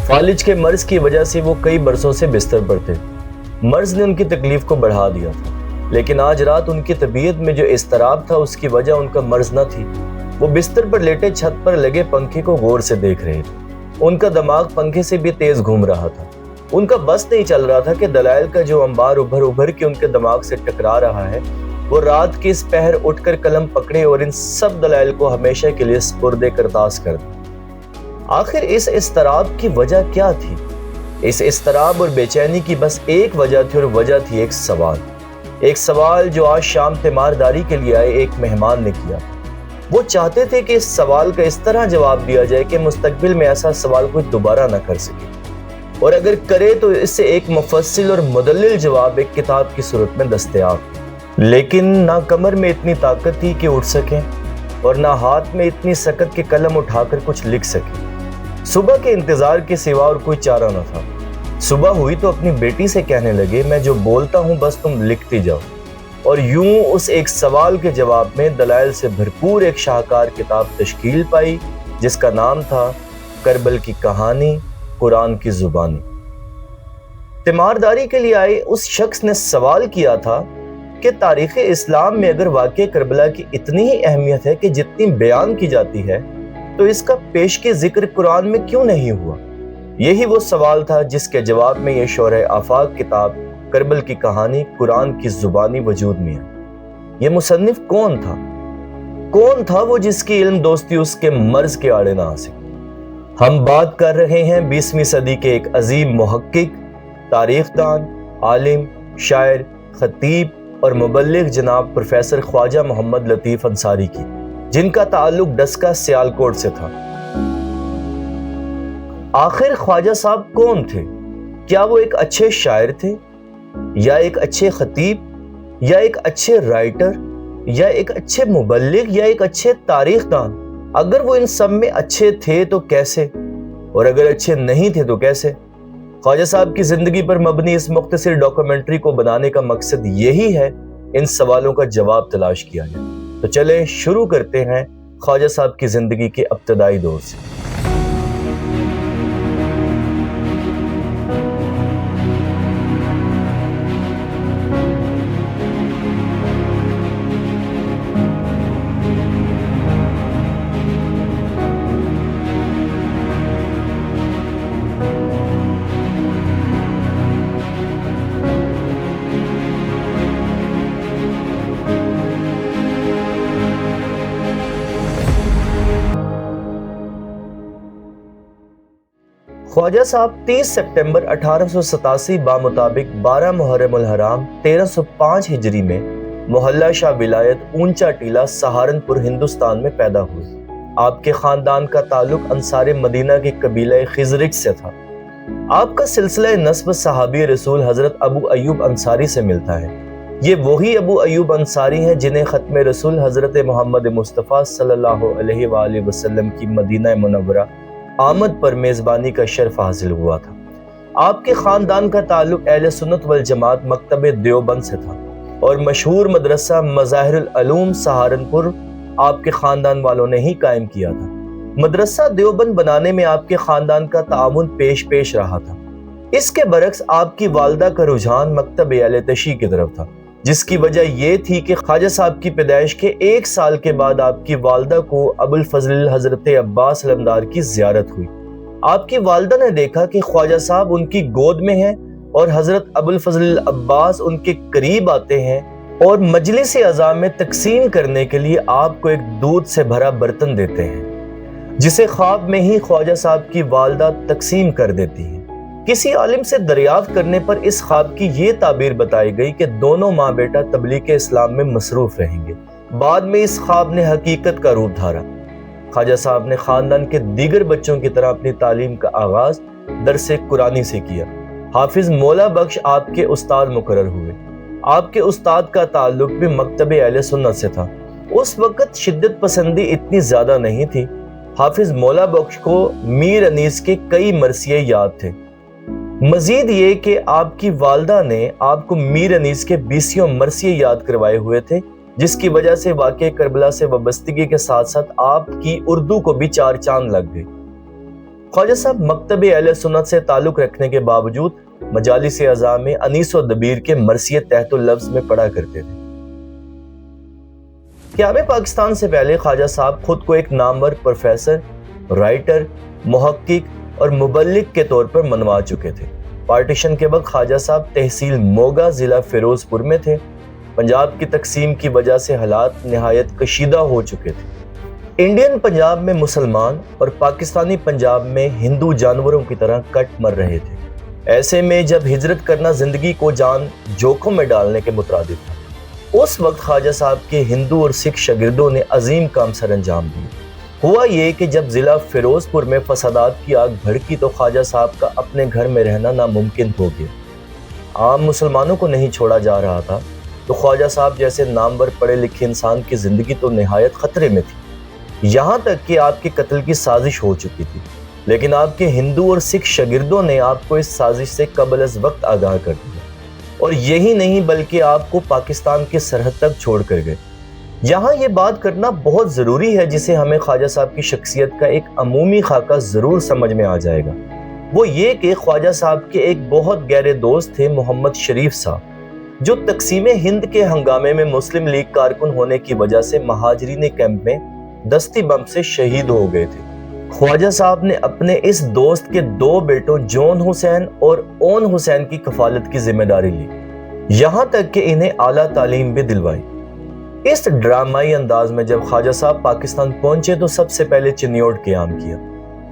فالج کے مرض کی وجہ سے وہ کئی برسوں سے بستر پر تھے۔ مرض نے ان کی تکلیف کو بڑھا دیا تھا، لیکن آج رات ان کی طبیعت میں جو اضطراب تھا اس کی وجہ ان کا مرض نہ تھی۔ وہ بستر پر لیٹے چھت پر لگے پنکھے کو غور سے دیکھ رہے تھے۔ ان کا دماغ پنکھے سے بھی تیز گھوم رہا تھا۔ ان کا بس نہیں چل رہا تھا کہ دلائل کا جو انبار ابھر کے ان کے دماغ سے ٹکرا رہا ہے، وہ رات کی اس پہر اٹھ کر قلم پکڑے اور ان سب دلائل کو ہمیشہ کے لیے سپرد کرتاس کر دے۔ آخر اس اضطراب کی وجہ کیا تھی؟ اس اضطراب اور بے چینی کی بس ایک وجہ تھی، اور وجہ تھی ایک سوال جو آج شام تیمارداری کے لیے آئے ایک مہمان نے کیا۔ وہ چاہتے تھے کہ اس سوال کا اس طرح جواب دیا جائے کہ مستقبل میں ایسا سوال کوئی دوبارہ نہ کر سکے، اور اگر کرے تو اس سے ایک مفصل اور مدلل جواب ایک کتاب کی صورت میں دستیاب۔ لیکن نہ کمر میں اتنی طاقت تھی کہ اٹھ سکیں، اور نہ ہاتھ میں اتنی سکت کہ قلم اٹھا کر کچھ لکھ سکیں۔ صبح کے انتظار کے سوا اور کوئی چارہ نہ تھا۔ صبح ہوئی تو اپنی بیٹی سے کہنے لگے، میں جو بولتا ہوں بس تم لکھتی جاؤ، اور یوں اس ایک سوال کے جواب میں دلائل سے بھرپور ایک شاہکار کتاب تشکیل پائی، جس کا نام تھا کربل کی کہانی، قرآن کی زبانی۔ تیمارداری کے لیے آئے اس شخص نے سوال کیا تھا کہ تاریخ اسلام میں اگر واقعہ کربلا کی اتنی ہی اہمیت ہے کہ جتنی بیان کی جاتی ہے، تو اس کا پیش کے ذکر قرآن میں کیوں نہیں ہوا؟ یہی وہ سوال تھا جس کے جواب میں یہ شورۂ آفاق کتاب کربل کی کہانی، قرآن کی زبانی وجود میں ہے۔ یہ مصنف کون تھا؟ کون تھا وہ جس کی علم دوستی اس کے مرض کے آڑے نہ آ سکی؟ ہم بات کر رہے ہیں 20ویں صدی کے ایک عظیم محقق، تاریخ دان، عالم، شاعر، خطیب اور مبلغ جناب پروفیسر خواجہ محمد لطیف انصاری کی، جن کا تعلق ڈسکا سیالکوٹ سے تھا۔ آخر خواجہ صاحب کون تھے؟ کیا وہ ایک اچھے شاعر تھے، یا ایک اچھے خطیب، یا ایک اچھے رائٹر، یا ایک اچھے مبلغ، یا ایک اچھے تاریخ دان؟ اگر وہ ان سب میں اچھے تھے تو کیسے، اور اگر اچھے نہیں تھے تو کیسے؟ خواجہ صاحب کی زندگی پر مبنی اس مختصر ڈاکومنٹری کو بنانے کا مقصد یہی ہے ان سوالوں کا جواب تلاش کیا جائے۔ تو چلیں شروع کرتے ہیں خواجہ صاحب کی زندگی کے ابتدائی دور سے۔ خواجہ صاحب 30 سپٹمبر 1887 بامطابق 12 محرم الحرام 1305 ہجری میں محلہ شاہ ولایت اونچا ٹیلہ سہارنپور ہندوستان میں پیدا ہوئے۔ آپ کے خاندان کا تعلق انصار مدینہ کے قبیلہ خزرج سے تھا۔ آپ کا سلسلہ نسب صحابی رسول حضرت ابو ایوب انصاری سے ملتا ہے۔ یہ وہی ابو ایوب انصاری ہیں جنہیں ختم رسول حضرت محمد مصطفیٰ صلی اللہ علیہ وآلہ وسلم کی مدینہ منورہ آمد پر میزبانی کا شرف حاصل ہوا تھا۔ آپ کے خاندان کا تعلق اہل سنت والجماعت مکتب دیوبند سے تھا، اور مشہور مدرسہ مظاہر العلوم سہارنپور آپ کے خاندان والوں نے ہی قائم کیا تھا۔ مدرسہ دیوبند بنانے میں آپ کے خاندان کا تعاون پیش رہا تھا۔ اس کے برعکس آپ کی والدہ کا رجحان مکتب اہل تشیع کی طرف تھا، جس کی وجہ یہ تھی کہ خواجہ صاحب کی پیدائش کے 1 سال کے بعد آپ کی والدہ کو ابو الفضل حضرت عباس علمدار کی زیارت ہوئی۔ آپ کی والدہ نے دیکھا کہ خواجہ صاحب ان کی گود میں ہیں، اور حضرت ابو الفضل عباس ان کے قریب آتے ہیں اور مجلس اعزاء میں تقسیم کرنے کے لیے آپ کو ایک دودھ سے بھرا برتن دیتے ہیں، جسے خواب میں ہی خواجہ صاحب کی والدہ تقسیم کر دیتی ہیں۔ کسی عالم سے دریافت کرنے پر اس خواب کی یہ تعبیر بتائی گئی کہ دونوں ماں بیٹا تبلیغ اسلام میں مصروف رہیں گے۔ بعد میں اس خواب نے حقیقت کا روپ دھارا۔ خواجہ صاحب نے خاندان کے دیگر بچوں کی طرح اپنی تعلیم کا آغاز درس قرآنی سے کیا۔ حافظ مولا بخش آپ کے استاد مقرر ہوئے۔ آپ کے استاد کا تعلق بھی مکتب اہل سنت سے تھا۔ اس وقت شدت پسندی اتنی زیادہ نہیں تھی۔ حافظ مولا بخش کو میر انیس کے کئی مرثیے یاد تھے۔ مزید یہ کہ آپ کی والدہ نے آپ کو میر انیس کے 20 مرثیے یاد کروائے ہوئے تھے، جس کی وجہ سے واقعہ کربلا سے وابستگی کے ساتھ ساتھ آپ کی اردو کو بھی 4 چاند لگ گئے۔ ख्वाजा साहब मकतब अहले सुन्नत से ताल्लुक रखने के बावजूद मजालिस अज़ा में अनीस व दबीर के मरसियत तहतुल लफ्ज़ में पढ़ा करते थे। क़याम पाकिस्तान से पहले ख्वाजा साहब खुद को एक नामवर प्रोफेसर, राइटर, मुहक्किक और मुबल्लिग के तौर पर मनवा चुके थे। पार्टीशन के वक्त ख्वाजा साहब तहसील मोगा ज़िला फिरोजपुर में थे। पंजाब की तकसीम की वजह से हालात निहायत कशीदा हो चुके थे। इंडियन पंजाब में मुसलमान और पाकिस्तानी पंजाब में हिंदू जानवरों की तरह कट मर रहे थे। ऐसे में जब हिजरत करना जिंदगी को जान जोखिम में डालने के मुतरादिफ था, उस वक्त ख्वाजा साहब के हिंदू और सिख शागिर्दों ने अजीम काम सर अंजाम दिए। हुआ ये कि जब ज़िला फिरोजपुर में फसादात की आग भड़की तो ख्वाजा साहब का अपने घर में रहना नामुमकिन हो गया। आम मुसलमानों को नहीं छोड़ा जा रहा था तो ख्वाजा साहब जैसे नामवर पढ़े लिखे इंसान की ज़िंदगी तो निहायत ख़तरे में थी। यहाँ तक कि आपके कत्ल की साजिश हो चुकी थी, लेकिन आपके हिंदू और सिख शागिर्दों ने आपको इस साजिश से कबल अज़ वक्त आगाह कर दिया, और यही नहीं बल्कि आपको पाकिस्तान की सरहद तक छोड़ कर गए। यहाँ ये बात करना बहुत ज़रूरी है जिसे हमें ख्वाजा साहब की शख्सियत का एक अमूमी खाका ज़रूर समझ में आ जाएगा। वो ये कि ख्वाजा साहब के एक बहुत गहरे दोस्त थे मोहम्मद शरीफ साहब, जो तकसीम हिंद के हंगामे में मुस्लिम लीग कारकुन होने की वजह से महाजरीन कैंप में दस्ती बम से शहीद हो गए थे। ख्वाजा साहब ने अपने इस दोस्त के 2 बेटों जॉन हुसैन और ओन हुसैन की कफालत की जिम्मेदारी ली, यहाँ तक कि इन्हें आला तालीम भी दिलवाई। इस ड्रामाई अंदाज में जब ख्वाजा साहब पाकिस्तान पहुंचे तो सबसे पहले चिन्योट क़याम किया।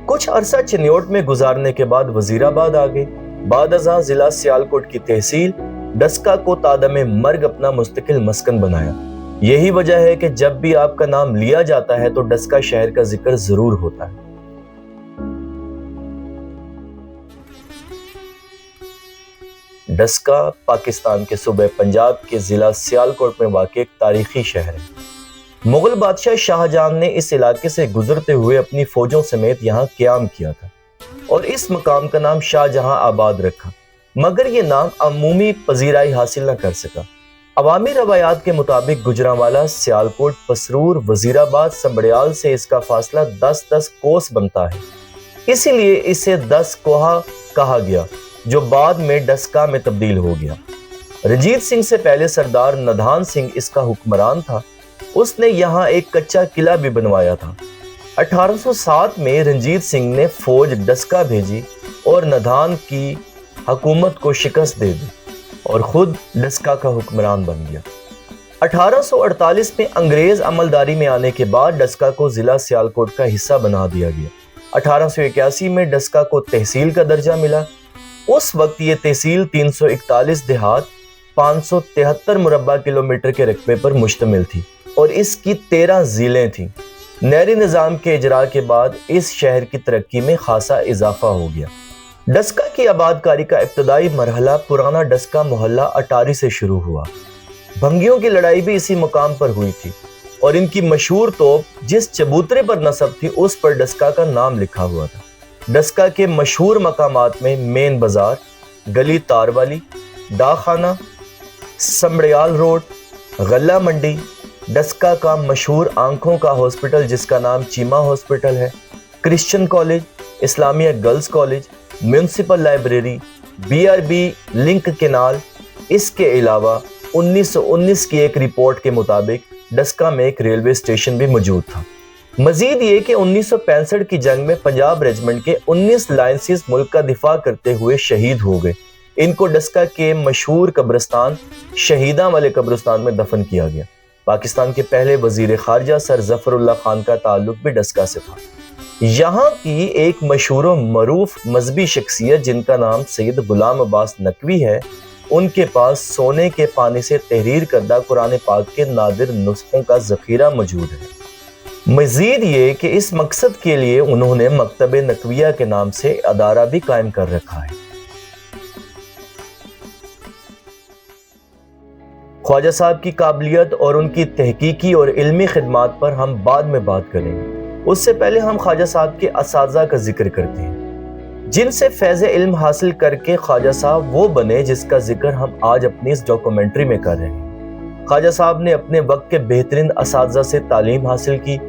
कुछ अरसा चिन्योट में गुजारने के बाद वजीराबाद आ गए। बाद अज़ां जिला सियालकोट की तहसील डस्का को तादमे मर्ग अपना मुस्तकिल मस्कन बनाया। यही वजह है कि जब भी आपका नाम लिया जाता है तो डस्का शहर का जिक्र जरूर होता है। डस्का पाकिस्तान के सूबे पंजाब के जिला सियालकोट में वाक़ एक तारीखी शहर है। मुगल बादशाह शाहजहां ने इस इलाके से गुजरते हुए अपनी फौजों समेत यहाँ क़याम किया था और इस मकाम का नाम शाहजहां आबाद रखा, मगर ये नाम अमूमी पजीराई हासिल न कर सका। अवामी रवायात के मुताबिक गुजरांवाला, सियालकोट, पसरूर, वजीराबाद, संबड़ियाल से इसका फासला 10-10 कोस बनता है, इसीलिए इसे 10 कोहा कहा गया, जो बाद में डस्का में तब्दील हो गया। रंजीत सिंह से पहले सरदार नधान सिंह इसका हुक्मरान था। उसने यहाँ एक कच्चा किला भी बनवाया था। 1807 में रंजीत सिंह ने फौज डस्का भेजी और नधान की हुकूमत को शिकस्त दे दी और खुद डस्का का हुक्मरान बन गया। 1848 में अंग्रेज अमलदारी में आने के बाद डस्का को जिला सियालकोट का हिस्सा बना दिया गया। 1881 में डस्का को तहसील का दर्जा मिला। उस वक्त ये तहसील 341 देहात, 573 मुरब्बा किलोमीटर के रकबे पर मुश्तमिल थी और इसकी 13 ज़िलें थीं। नहरी निज़ाम के इजरा के बाद इस शहर की तरक्की में खासा इजाफा हो गया। डस्का की आबादकारी का इब्तदाई मरहला पुराना डस्का मोहल्ला अटारी से शुरू हुआ। भंगियों की लड़ाई भी इसी मुकाम पर हुई थी और इनकी मशहूर तोप जिस चबूतरे पर नस्ब थी उस पर डस्का का नाम लिखा हुआ था। डस्का के मशहूर मकामात में मेन बाजार, गली तारवाली, डाखाना, संबड़ियाल रोड, गल्ला मंडी, डस्का का मशहूर आंखों का हॉस्पिटल जिसका नाम चीमा हॉस्पिटल है, Christian college, Islamia girls college, municipal library, BRB link canal. इसके अलावा 1919 की एक रिपोर्ट के मुताबिक डस्का में एक रेलवे स्टेशन भी मौजूद था। मजीद ये कि 1965 की जंग में पंजाब रेजिमेंट के 19 लायंसेस मुल्क का दिफा करते हुए शहीद हो गए। इनको डस्का के मशहूर कब्रिस्तान शहीदां वाले कब्रिस्तान में दफन किया गया। पाकिस्तान के पहले वजीर खारजा सर जफरुल्लाह खान का ताल्लुक भी डस्का से था। यहाँ की एक मशहूर मरूफ मजहबी शख्सियत जिनका नाम सैयद गुलाम अब्बास नकवी है, उनके पास सोने के पानी से तहरीर करदा कुरान पाक के नादिर नुस्खों का जखीरा मौजूद है। मजीद ये कि इस मकसद के लिए उन्होंने मकतब नकविया के नाम से अदारा भी कायम कर रखा है। ख्वाजा साहब की काबिलियत और उनकी तहकीकी और इल्मी खिदमात पर हम बाद में बात करेंगे। उससे पहले हम ख्वाजा साहब के असातिज़ा का जिक्र करते हैं जिनसे फैज़ इल्म हासिल करके ख्वाजा साहब वो बने जिसका जिक्र हम आज अपनी इस डॉक्यूमेंट्री में कर रहे हैं। ख्वाजा साहब ने अपने वक्त के बेहतरीन असातिज़ा से तालीम हासिल की।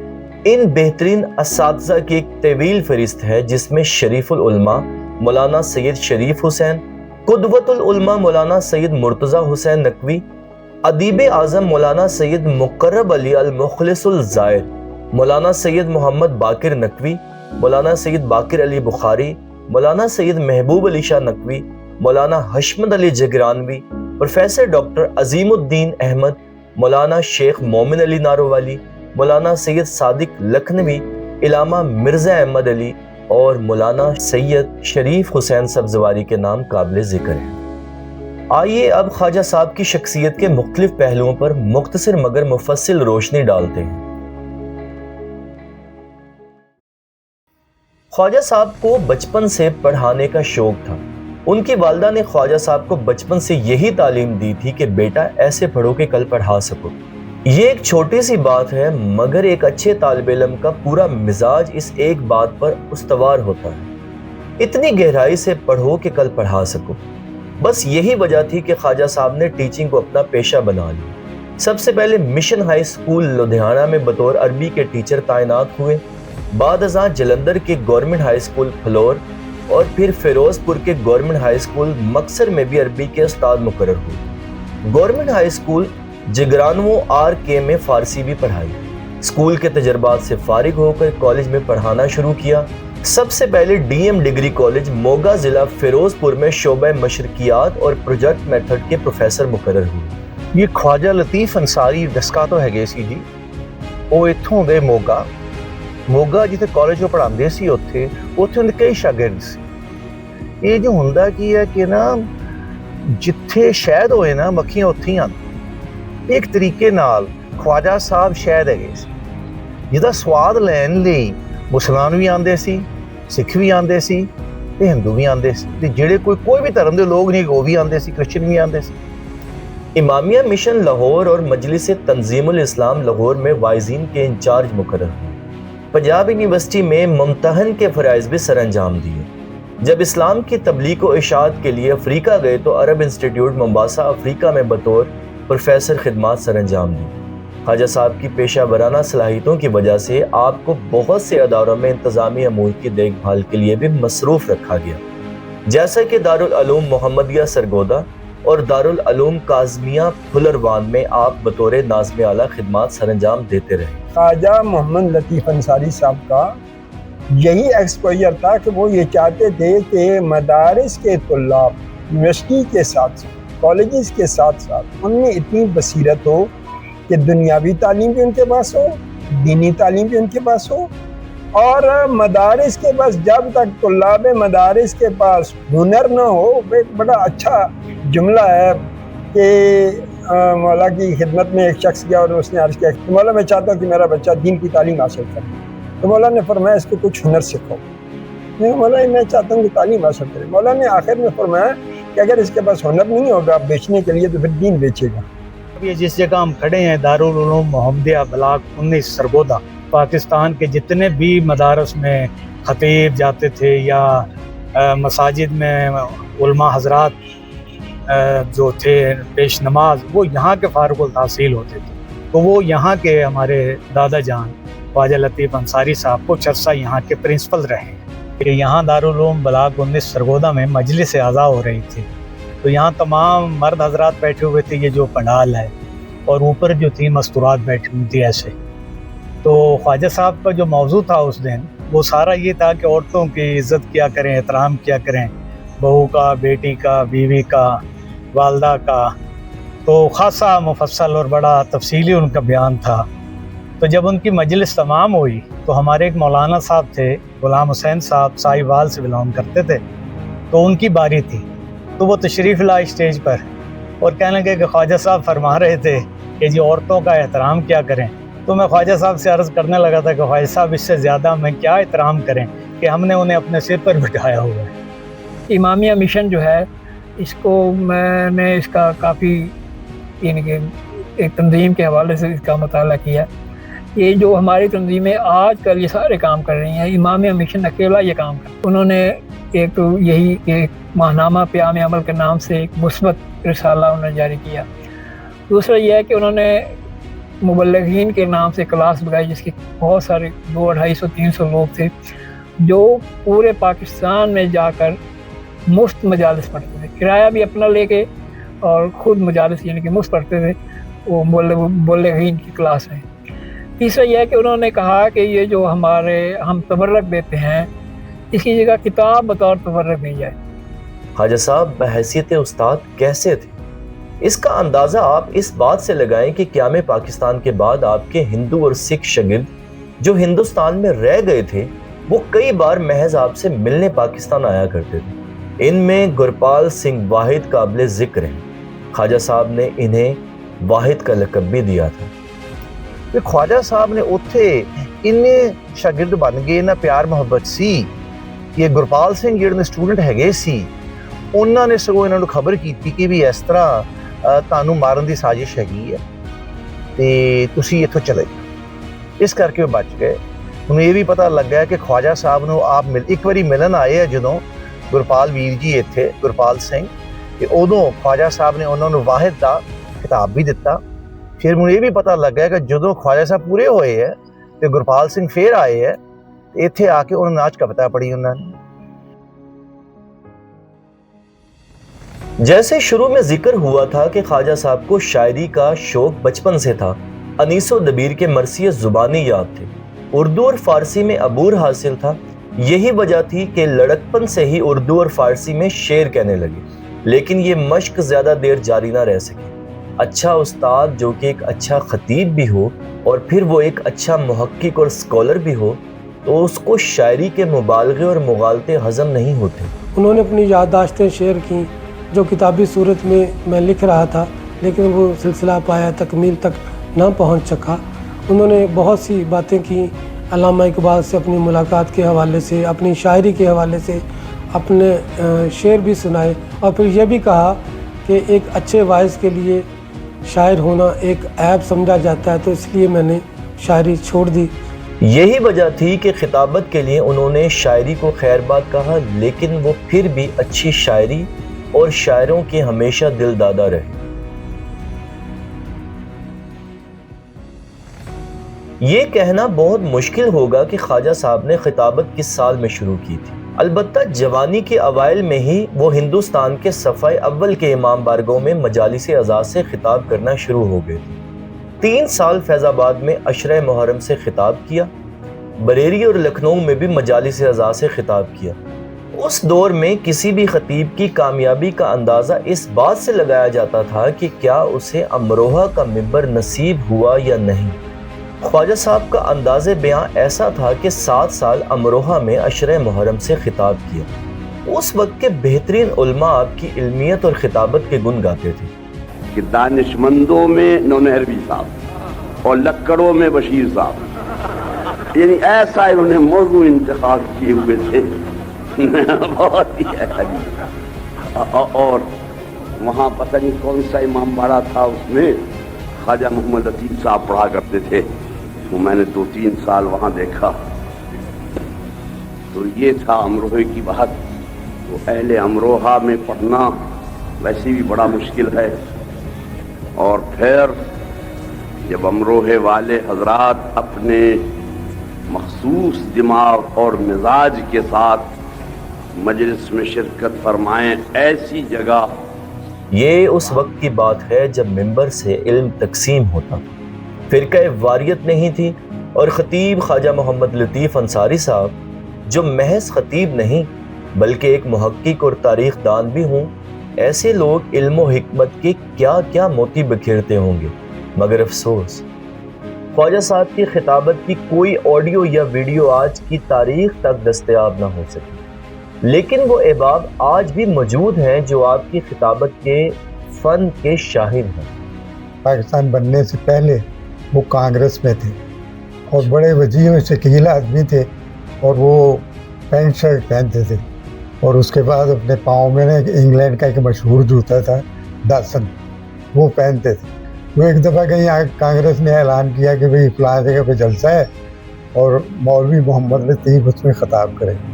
ان بہترین اساتذہ کی ایک طویل فہرست ہے جس میں شریف العلماء مولانا سید شریف حسین، قدوۃ العلماء مولانا سید مرتضی حسین نقوی، ادیب اعظم مولانا سید مقرب علی المخلص الزائر، مولانا سید محمد باقر نقوی، مولانا سید باقر علی بخاری، مولانا سید محبوب علی شاہ نقوی، مولانا حشمت علی جگرانوی، پروفیسر ڈاکٹر عظیم الدین احمد، مولانا شیخ مومن علی نارووالی، مولانا سید صادق لکھنوی، علامہ مرزا احمد علی اور مولانا سید شریف حسین سبزواری کے نام قابل ذکر ہیں۔ آئیے اب خواجہ صاحب کی شخصیت کے مختلف پہلوؤں پر مختصر مگر مفصل روشنی ڈالتے ہیں۔ خواجہ صاحب کو بچپن سے پڑھانے کا شوق تھا۔ ان کی والدہ نے خواجہ صاحب کو بچپن سے یہی تعلیم دی تھی کہ بیٹا ایسے پڑھو کہ کل پڑھا سکو۔ یہ ایک چھوٹی سی بات ہے مگر ایک اچھے طالب علم کا پورا مزاج اس ایک بات پر استوار ہوتا ہے، اتنی گہرائی سے پڑھو کہ کل پڑھا سکو۔ بس یہی وجہ تھی کہ خواجہ صاحب نے ٹیچنگ کو اپنا پیشہ بنا لیا۔ سب سے پہلے مشن ہائی اسکول لدھیانہ میں بطور عربی کے ٹیچر تعینات ہوئے، بعد ازاں جلندھر کے گورنمنٹ ہائی اسکول فلور اور پھر فیروز پور کے گورنمنٹ ہائی اسکول مکسر میں بھی عربی کے استاد مقرر ہوئے۔ گورنمنٹ ہائی اسکول جگرانووں RK میں فارسی بھی پڑھائی۔ اسکول کے تجربات سے فارغ ہو کر کالج میں پڑھانا شروع کیا۔ سب سے پہلے DM ڈگری کالج موگا ضلع فیروز پور میں شعبہ مشرقیات اور پروجیکٹ میتھڈ کے پروفیسر مقرر ہوئے۔ یہ خواجہ لطیف انصاری دسکا تو ہے سی جی، وہ اتوں دے موگا جیتے کالج میں پڑھاندے سی اتنے کئی شاگرد سی۔ یہ جو ہوندا کی ہے کہ نا جتھے شہد ہوئے نا مکھیاں اتھے ہی آندی۔ ایک طریقے نال خواجہ صاحب شہد ہے سی جہاں سواد لین لئی مسلمان بھی آندے سی، سکھ بھی آندے سی تے ہندو بھی آندے سی تے جڑے کوئی بھی دھرم دے لوگ نہیں وہ بھی آندے سی، کرسچن بھی آندے سی۔ امامیہ مشن لاہور اور مجلس تنظیم الاسلام لاہور میں وائزین کے انچارج مقرر ہوئے۔ پنجاب یونیورسٹی میں ممتحن کے فرائض بھی سر انجام دیے۔ جب اسلام کی تبلیغ و اشاعت کے لیے افریقہ گئے تو عرب انسٹیٹیوٹ مومباسا افریقہ میں بطور پروفیسر خدمات سر انجام دی۔ خواجہ صاحب کی پیشہ ورانہ صلاحیتوں کی وجہ سے آپ کو بہت سے اداروں میں انتظامی امور کی دیکھ بھال کے لیے بھی مصروف رکھا گیا، جیسا کہ دارالعلوم محمدیہ سرگودا اور دارالعلوم کاظمیہ پھلروان میں آپ بطور ناظم اعلیٰ خدمات سر انجام دیتے رہے۔ خواجہ محمد لطیف انصاری صاحب کا یہی ایکسپوجر تھا کہ وہ یہ چاہتے تھے کہ مدارس کے طلاب یونیورسٹی کے ساتھ ساتھ کالجز کے ساتھ ساتھ ان میں اتنی بصیرت ہو کہ دنیاوی تعلیم بھی ان کے پاس ہو، دینی تعلیم بھی ان کے پاس ہو، اور مدارس کے پاس جب تک طلاب مدارس کے پاس ہنر نہ ہو، ایک بڑا اچھا جملہ ہے کہ مولا کی خدمت میں ایک شخص گیا اور اس نے عرض کیا کہ مولا میں چاہتا ہوں کہ میرا بچہ دین کی تعلیم حاصل کرے، تو مولا نے فرمایا اس کو کچھ ہنر سکھاؤ۔ مولا میں چاہتا ہوں کہ تعلیم حاصل کرے۔ مولا نے آخر میں فرمایا کہ اگر اس کے پاس ہنر نہیں ہوگا بیچنے کے لیے تو پھر دین بیچے گا۔ یہ جس جگہ ہم کھڑے ہیں دارالعلوم محمدیہ بلاک 19 سرگودا، پاکستان کے جتنے بھی مدارس میں خطیب جاتے تھے یا مساجد میں علماء حضرات جو تھے پیش نماز، وہ یہاں کے فارغ التحصیل ہوتے تھے، تو وہ یہاں کے ہمارے دادا جان خواجہ لطیف انصاری صاحب کچھ عرصہ یہاں کے پرنسپل رہے کہ یہاں دارالعلوم بلاک 19 سرگودا میں مجلس اعضاء ہو رہی تھی، تو یہاں تمام مرد حضرات بیٹھے ہوئے تھے، یہ جو پنڈال ہے، اور اوپر جو تھی مستورات بیٹھی ہوئی تھی ایسے۔ تو خواجہ صاحب کا جو موضوع تھا اس دن وہ سارا یہ تھا کہ عورتوں کی عزت کیا کریں، احترام کیا کریں، بہو کا، بیٹی کا، بیوی کا، والدہ کا، تو خاصا مفصل اور بڑا تفصیلی ان کا بیان تھا۔ تو جب ان کی مجلس تمام ہوئی تو ہمارے ایک مولانا صاحب تھے، غلام حسین صاحب، سائی وال سے بلانگ کرتے تھے، تو ان کی باری تھی، تو وہ تشریف لائے اسٹیج پر اور کہنے لگے کہ خواجہ صاحب فرما رہے تھے کہ جی عورتوں کا احترام کیا کریں۔ تو میں خواجہ صاحب سے عرض کرنے لگا تھا کہ خواجہ صاحب اس سے زیادہ میں کیا احترام کریں کہ ہم نے انہیں اپنے سر پر بٹھایا ہوا ہے۔ امامیہ مشن جو ہے اس کو میں نے اس کا کافی یعنی کہ ایک تنظیم کے حوالے سے اس کا مطالعہ کیا۔ یہ جو ہماری تنظیمیں آج کل یہ سارے کام کر رہی ہیں، امامیہ مشن اکیلا یہ کام کر، انہوں نے ایک تو یہی ایک ماہنامہ پیام عمل کے نام سے ایک مثبت رسالہ انہوں نے جاری کیا۔ دوسرا یہ ہے کہ انہوں نے मुबल्लिगीन के नाम से क्लास लगाई, जिसके बहुत सारे 200-250-300 लोग थे जो पूरे पाकिस्तान में जाकर मुफ्त मजालिस पढ़ते थे, किराया भी अपना लेके और ख़ुद मजालिस यानी कि मुफ्त पढ़ते थे। वो मुबल्लिगीन की क्लास है। तीसरा यह है कि उन्होंने कहा कि ये जो हम तबर्रक देते हैं, इसकी जगह किताब बतौर तबर्रक दी जाए। ख्वाजा साहब बहैसियत उस्ताद कैसे थे? इसका अंदाज़ा आप इस बात से लगाएं कि क़याम पाकिस्तान के बाद आपके हिंदू और सिख शागिर्द जो हिंदुस्तान में रह गए थे, वो कई बार महज आपसे मिलने पाकिस्तान आया करते थे। इनमें गुरपाल सिंह वाहिद काबिल ज़िक्र हैं। ख्वाजा साहब ने इन्हें वाहिद का लक़ब भी दिया था। ਤੇ ਖਵਾਜਾ ਸਾਹਿਬ ਨੇ ਉੱਥੇ ਇੰਨੇ ਸ਼ਾਗਿਰਦ ਬਣ ਗਏ, ਨਾ ਪਿਆਰ ਮੁਹੱਬਤ ਸੀ ਕਿ ਗੁਰਪਾਲ ਸਿੰਘ ਜਿਹੜੇ ਸਟੂਡੈਂਟ ਹੈਗੇ ਸੀ, ਉਹਨਾਂ ਨੇ ਸਗੋਂ ਇਹਨਾਂ ਨੂੰ ਖਬਰ ਕੀਤੀ ਕਿ ਵੀ ਇਸ ਤਰ੍ਹਾਂ ਤੁਹਾਨੂੰ ਮਾਰਨ ਦੀ ਸਾਜ਼ਿਸ਼ ਹੈਗੀ ਹੈ ਤੇ ਤੁਸੀਂ ਇੱਥੋਂ ਚਲੇ ਜਾਓ। ਇਸ ਕਰਕੇ ਉਹ ਬਚ ਗਏ। ਹੁਣ ਇਹ ਵੀ ਪਤਾ ਲੱਗਾ ਕਿ ਖਵਾਜਾ ਸਾਹਿਬ ਨੂੰ ਆਪ ਇੱਕ ਵਾਰੀ ਮਿਲਣ ਆਏ ਆ ਜਦੋਂ ਗੁਰਪਾਲ ਵੀਰ ਜੀ ਇੱਥੇ, ਗੁਰਪਾਲ ਸਿੰਘ, ਤੇ ਉਦੋਂ ਖਵਾਜਾ ਸਾਹਿਬ ਨੇ ਉਹਨਾਂ ਨੂੰ ਵਾਹਿਦ ਦਾ ਖਿਤਾਬ ਵੀ ਦਿੱਤਾ। ਫਿਰ ਮੈਨੂੰ ਇਹ ਵੀ ਪਤਾ ਲੱਗਾ ਕਿ ਜਦੋਂ ਖਵਾਜਾ ਸਾਹਿਬ ਪੂਰੇ ਹੋਏ ਹੈ ਤੇ ਗੁਰਪਾਲ ਸਿੰਘ ਫੇਰ ਆਏ ਹੈ, ਇੱਥੇ ਆ ਕੇ ਉਹਨਾਂ ਨਾਚ ਕਵਿਤਾ ਪੜ੍ਹੀ ਉਹਨਾਂ ਨੇ। जैसे शुरू में जिक्र हुआ था कि ख्वाजा साहब को शायरी का शौक बचपन से था। अनीसो दबीर के मरसिए ज़ुबानी याद थे, उर्दू और फ़ारसी में अबूर हासिल था। यही वजह थी कि लड़कपन से ही उर्दू और फ़ारसी में शेर कहने लगे, लेकिन ये मश्क ज़्यादा देर जारी ना रह सकी। अच्छा उस्ताद जो कि एक अच्छा ख़तीब भी हो और फिर वो एक अच्छा मुहक्किक और स्कॉलर भी हो, तो उसको शायरी के मुबालगे और मुगालते हज़म नहीं होते। उन्होंने अपनी याददाश्तें शेयर की जो किताबी सूरत में मैं लिख रहा था, लेकिन वो सिलसिला पाया तकमील तक ना पहुंच सका। उन्होंने बहुत सी बातें की, अल्लामा इकबाल से अपनी मुलाकात के हवाले से, अपनी शायरी के हवाले से अपने शेर भी सुनाए, और फिर यह भी कहा कि एक अच्छे वाइस के लिए शायर होना एक ऐब समझा जाता है, तो इसलिए मैंने शायरी छोड़ दी। यही वजह थी कि खिताबत के लिए उन्होंने शायरी को खैरबाद कहा, लेकिन वो फिर भी अच्छी शायरी और शायरों के हमेशा दिलदादा रहे। ये कहना बहुत मुश्किल होगा कि ख्वाजा साहब ने खिताबत किस साल में शुरू की थी। अलबत्ता जवानी के अवाइल में ही वो हिंदुस्तान के सफ़ाए अव्वल के इमाम बारगाहों में मजालिस अज़ाज़ से खिताब करना शुरू हो गए थे। 3 साल फैज़ाबाद में अशरे मुहर्रम से खिताब किया, बरेली और लखनऊ में भी मजालिस अज़ाज़ से खिताब किया। उस दौर में किसी भी खतीब की कामयाबी का अंदाज़ा इस बात से लगाया जाता था कि क्या उसे अमरोहा का मिंबर नसीब हुआ या नहीं। ख्वाजा साहब का अंदाज़े बयां ऐसा था कि 7 साल अमरोहा में अशरे मुहर्रम से खिताब किया। उस वक्त के बेहतरीन उलमा आपकी इल्मियत और खिताबत के गुण गाते थे कि दानिशमंदों में नौनहरवी साहब और लक्कड़ों में बशीर साहब, यानी ऐसा इन्होंने मौजू इंतखाब किए हुए थे बहुत ही और वहाँ पता नहीं कौन सा इमाम बाड़ा था, उसमें ख्वाजा मोहम्मद लतीफ़ साहब पढ़ा करते थे। तो मैंने 2-3 साल वहाँ देखा, तो ये था अमरोहे की बात। तो अहले अमरोहा में पढ़ना वैसे भी बड़ा मुश्किल है, और फिर जब अमरोहे वाले हजरात अपने मखसूस दिमाग और मिजाज के साथ मजलिस में शिरकत फरमाएं, ऐसी जगह। ये उस वक्त की बात है जब मिंबर से इल्म तकसीम होता, फ़िरक़ा वारियत नहीं थी, और ख़तीब ख्वाजा मोहम्मद लतीफ़ अंसारी साहब जो महज ख़तीब नहीं बल्कि एक मुहक्किक और तारीख़ दान भी हों, ऐसे लोग इल्म व हिकमत के क्या क्या मोती बिखेरते होंगे। मगर अफसोस ख्वाजा साहब की खिताबत की कोई ऑडियो या वीडियो आज की तारीख़ तक दस्तयाब ना हो सकी, लेकिन वो अहबाब आज भी मौजूद हैं जो आपकी खिताबत के फ़न के शाहिद हैं। पाकिस्तान बनने से पहले वो कांग्रेस में थे और बड़े वजीर शकील आदमी थे, और वो पैंट शर्ट पहनते थे, और उसके बाद अपने पाँव में ना इंग्लैंड का एक मशहूर जूता था दासन, वो पहनते थे। वो एक दफ़ा कहीं कांग्रेस ने ऐलान किया कि भाई फलां जगह पे जलसा है और मौलवी मोहम्मद लतीफ़ उसमें ख़ताब करेंगे।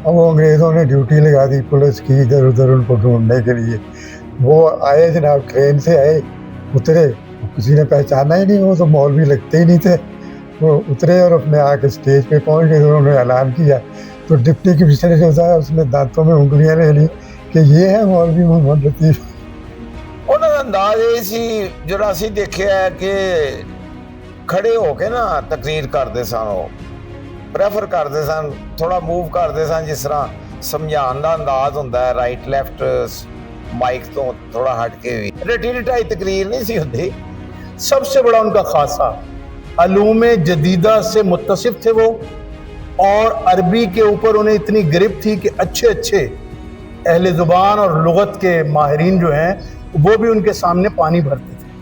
अब वो अंग्रेज़ों ने ड्यूटी लगा दी पुलिस की इधर उधर उनको ढूंढने के लिए। वो आए जनाब, ट्रेन से आए, उतरे किसी ने पहचाना ही नहीं, वो तो मौलवी लगते ही नहीं थे। वो उतरे और अपने आके स्टेज पे पहुंच गए, तो उन्होंने ऐलान किया, तो डिप्टी कमिश्नर जो था उसने दांतों में उंगलियां ले ली कि ये है मौलवी मोहम्मद लतीफ़। ਉਹਨਾਂ ਦਾ ਅੰਦਾਜ਼ ਇਹ ਸੀ ਜਿਹੜਾ ਅਸੀਂ ਦੇਖਿਆ ਹੈ ਕਿ ਖੜੇ ਹੋ ਕੇ ਨਾ ਤਕਰੀਰ ਕਰਦੇ ਸਨ, ਉਹ ਪ੍ਰੈਫਰ ਕਰਦੇ ਸਨ, ਥੋੜਾ ਮੂਵ ਕਰਦੇ ਸਨ, ਜਿਸ ਤਰ੍ਹਾਂ ਸਮਝਾਉਣ ਦਾ ਅੰਦਾਜ਼ ਹੁੰਦਾ ਹੈ ਰਾਈਟ ਲੈਫਟ माइक तो थोड़ा हट के भी रटी रटाई तकरीर नहीं सी होती। सबसे बड़ा उनका खासा अलूम जदीदा से मुत्तसिफ थे वो, और अरबी के ऊपर उन्हें इतनी गिरफ्त थी कि अच्छे अच्छे अहले ज़ुबान और लुगत के माहिरीन जो हैं वो भी उनके सामने पानी भरते थे,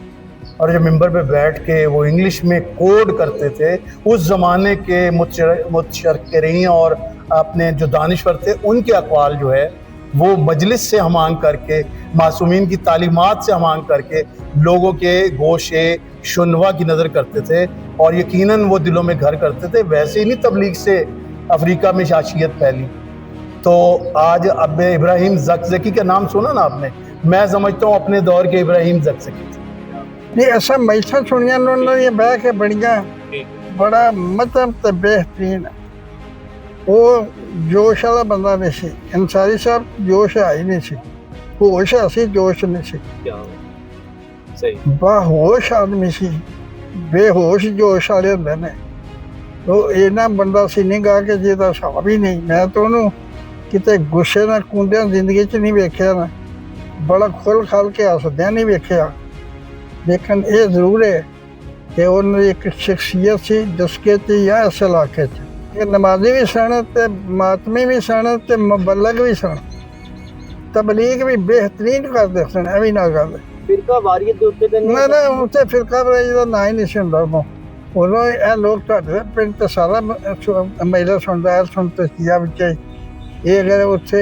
और जब मिंबर पे बैठ के वो इंग्लिश में कोड करते थे, उस ज़माने के मुतशक्किरीन और अपने जो दानिश्वर थे उनके अक़वाल जो है वो मजलिस से हमांग करके, मासूमीन की तालीमात से हमांग करके लोगों के गोशे शुनवा की नज़र करते थे, और यकीनन वो दिलों में घर करते थे। वैसे ही नहीं तबलीग से अफ्रीका में शाशियत फैली। तो आज अब इब्राहिम ज़कज़की का नाम सुना ना आपने, मैं समझता हूँ अपने दौर के इब्राहिम ज़कज़की थे। ये ऐसा मैसा सुनिया उन्होंने बह के बढ़िया बड़ा मतलब तो बेहतरीन, वो जोश वाला बंदा नहीं सी। अंसारी साहब जोश है ही नहीं सी, होश है जोश नहीं सी, बाहोश आदमी सी, बेहोश जोश वाले होंदे ने। तो इन्ना बंदा सी नहीं गा के जिहदा हिसाब ही नहीं। मैं तो उन्होंने किते गुस्से नाल कूंदियां जिंदगी च नहीं वेख्या ना, बड़ा खुल खाल के हसदियां नहीं वेख्या। लेकिन ये जरूर है कि उन्होंने एक शख्सियत सी दसके च या इस इलाके च कि नमाजी भी सन, ते मातमी भी सन, ते मुबल्लग भी सन, तबलीग भी बेहतरीन करते सन। ਇਹ ਵੀ ਨਾ ਗੱਲ ਫਿਰਕਾ ਵਾਰੀਅਤ ਦੇ ਉੱਤੇ ਤਾਂ ਨਾ ਨਾ ਉੱਥੇ ਫਿਰਕਾ ਵਾਰੀ ਦਾ ਨਾਂ ਹੀ ਨਹੀਂ ਸੀ ਹੁੰਦਾ ਉਦੋਂ। ਇਹ ਲੋਕ ਤੁਹਾਡੇ ਪਿੰਡ ਤੇ ਸਾਰਾ ਮਹਿਲਾ ਸੁਣਦਾ ਹੈ, ਸੁਣਤੇ ਸੀਆ ਵਿੱਚ ਇਹ ਅਗਰ ਉੱਥੇ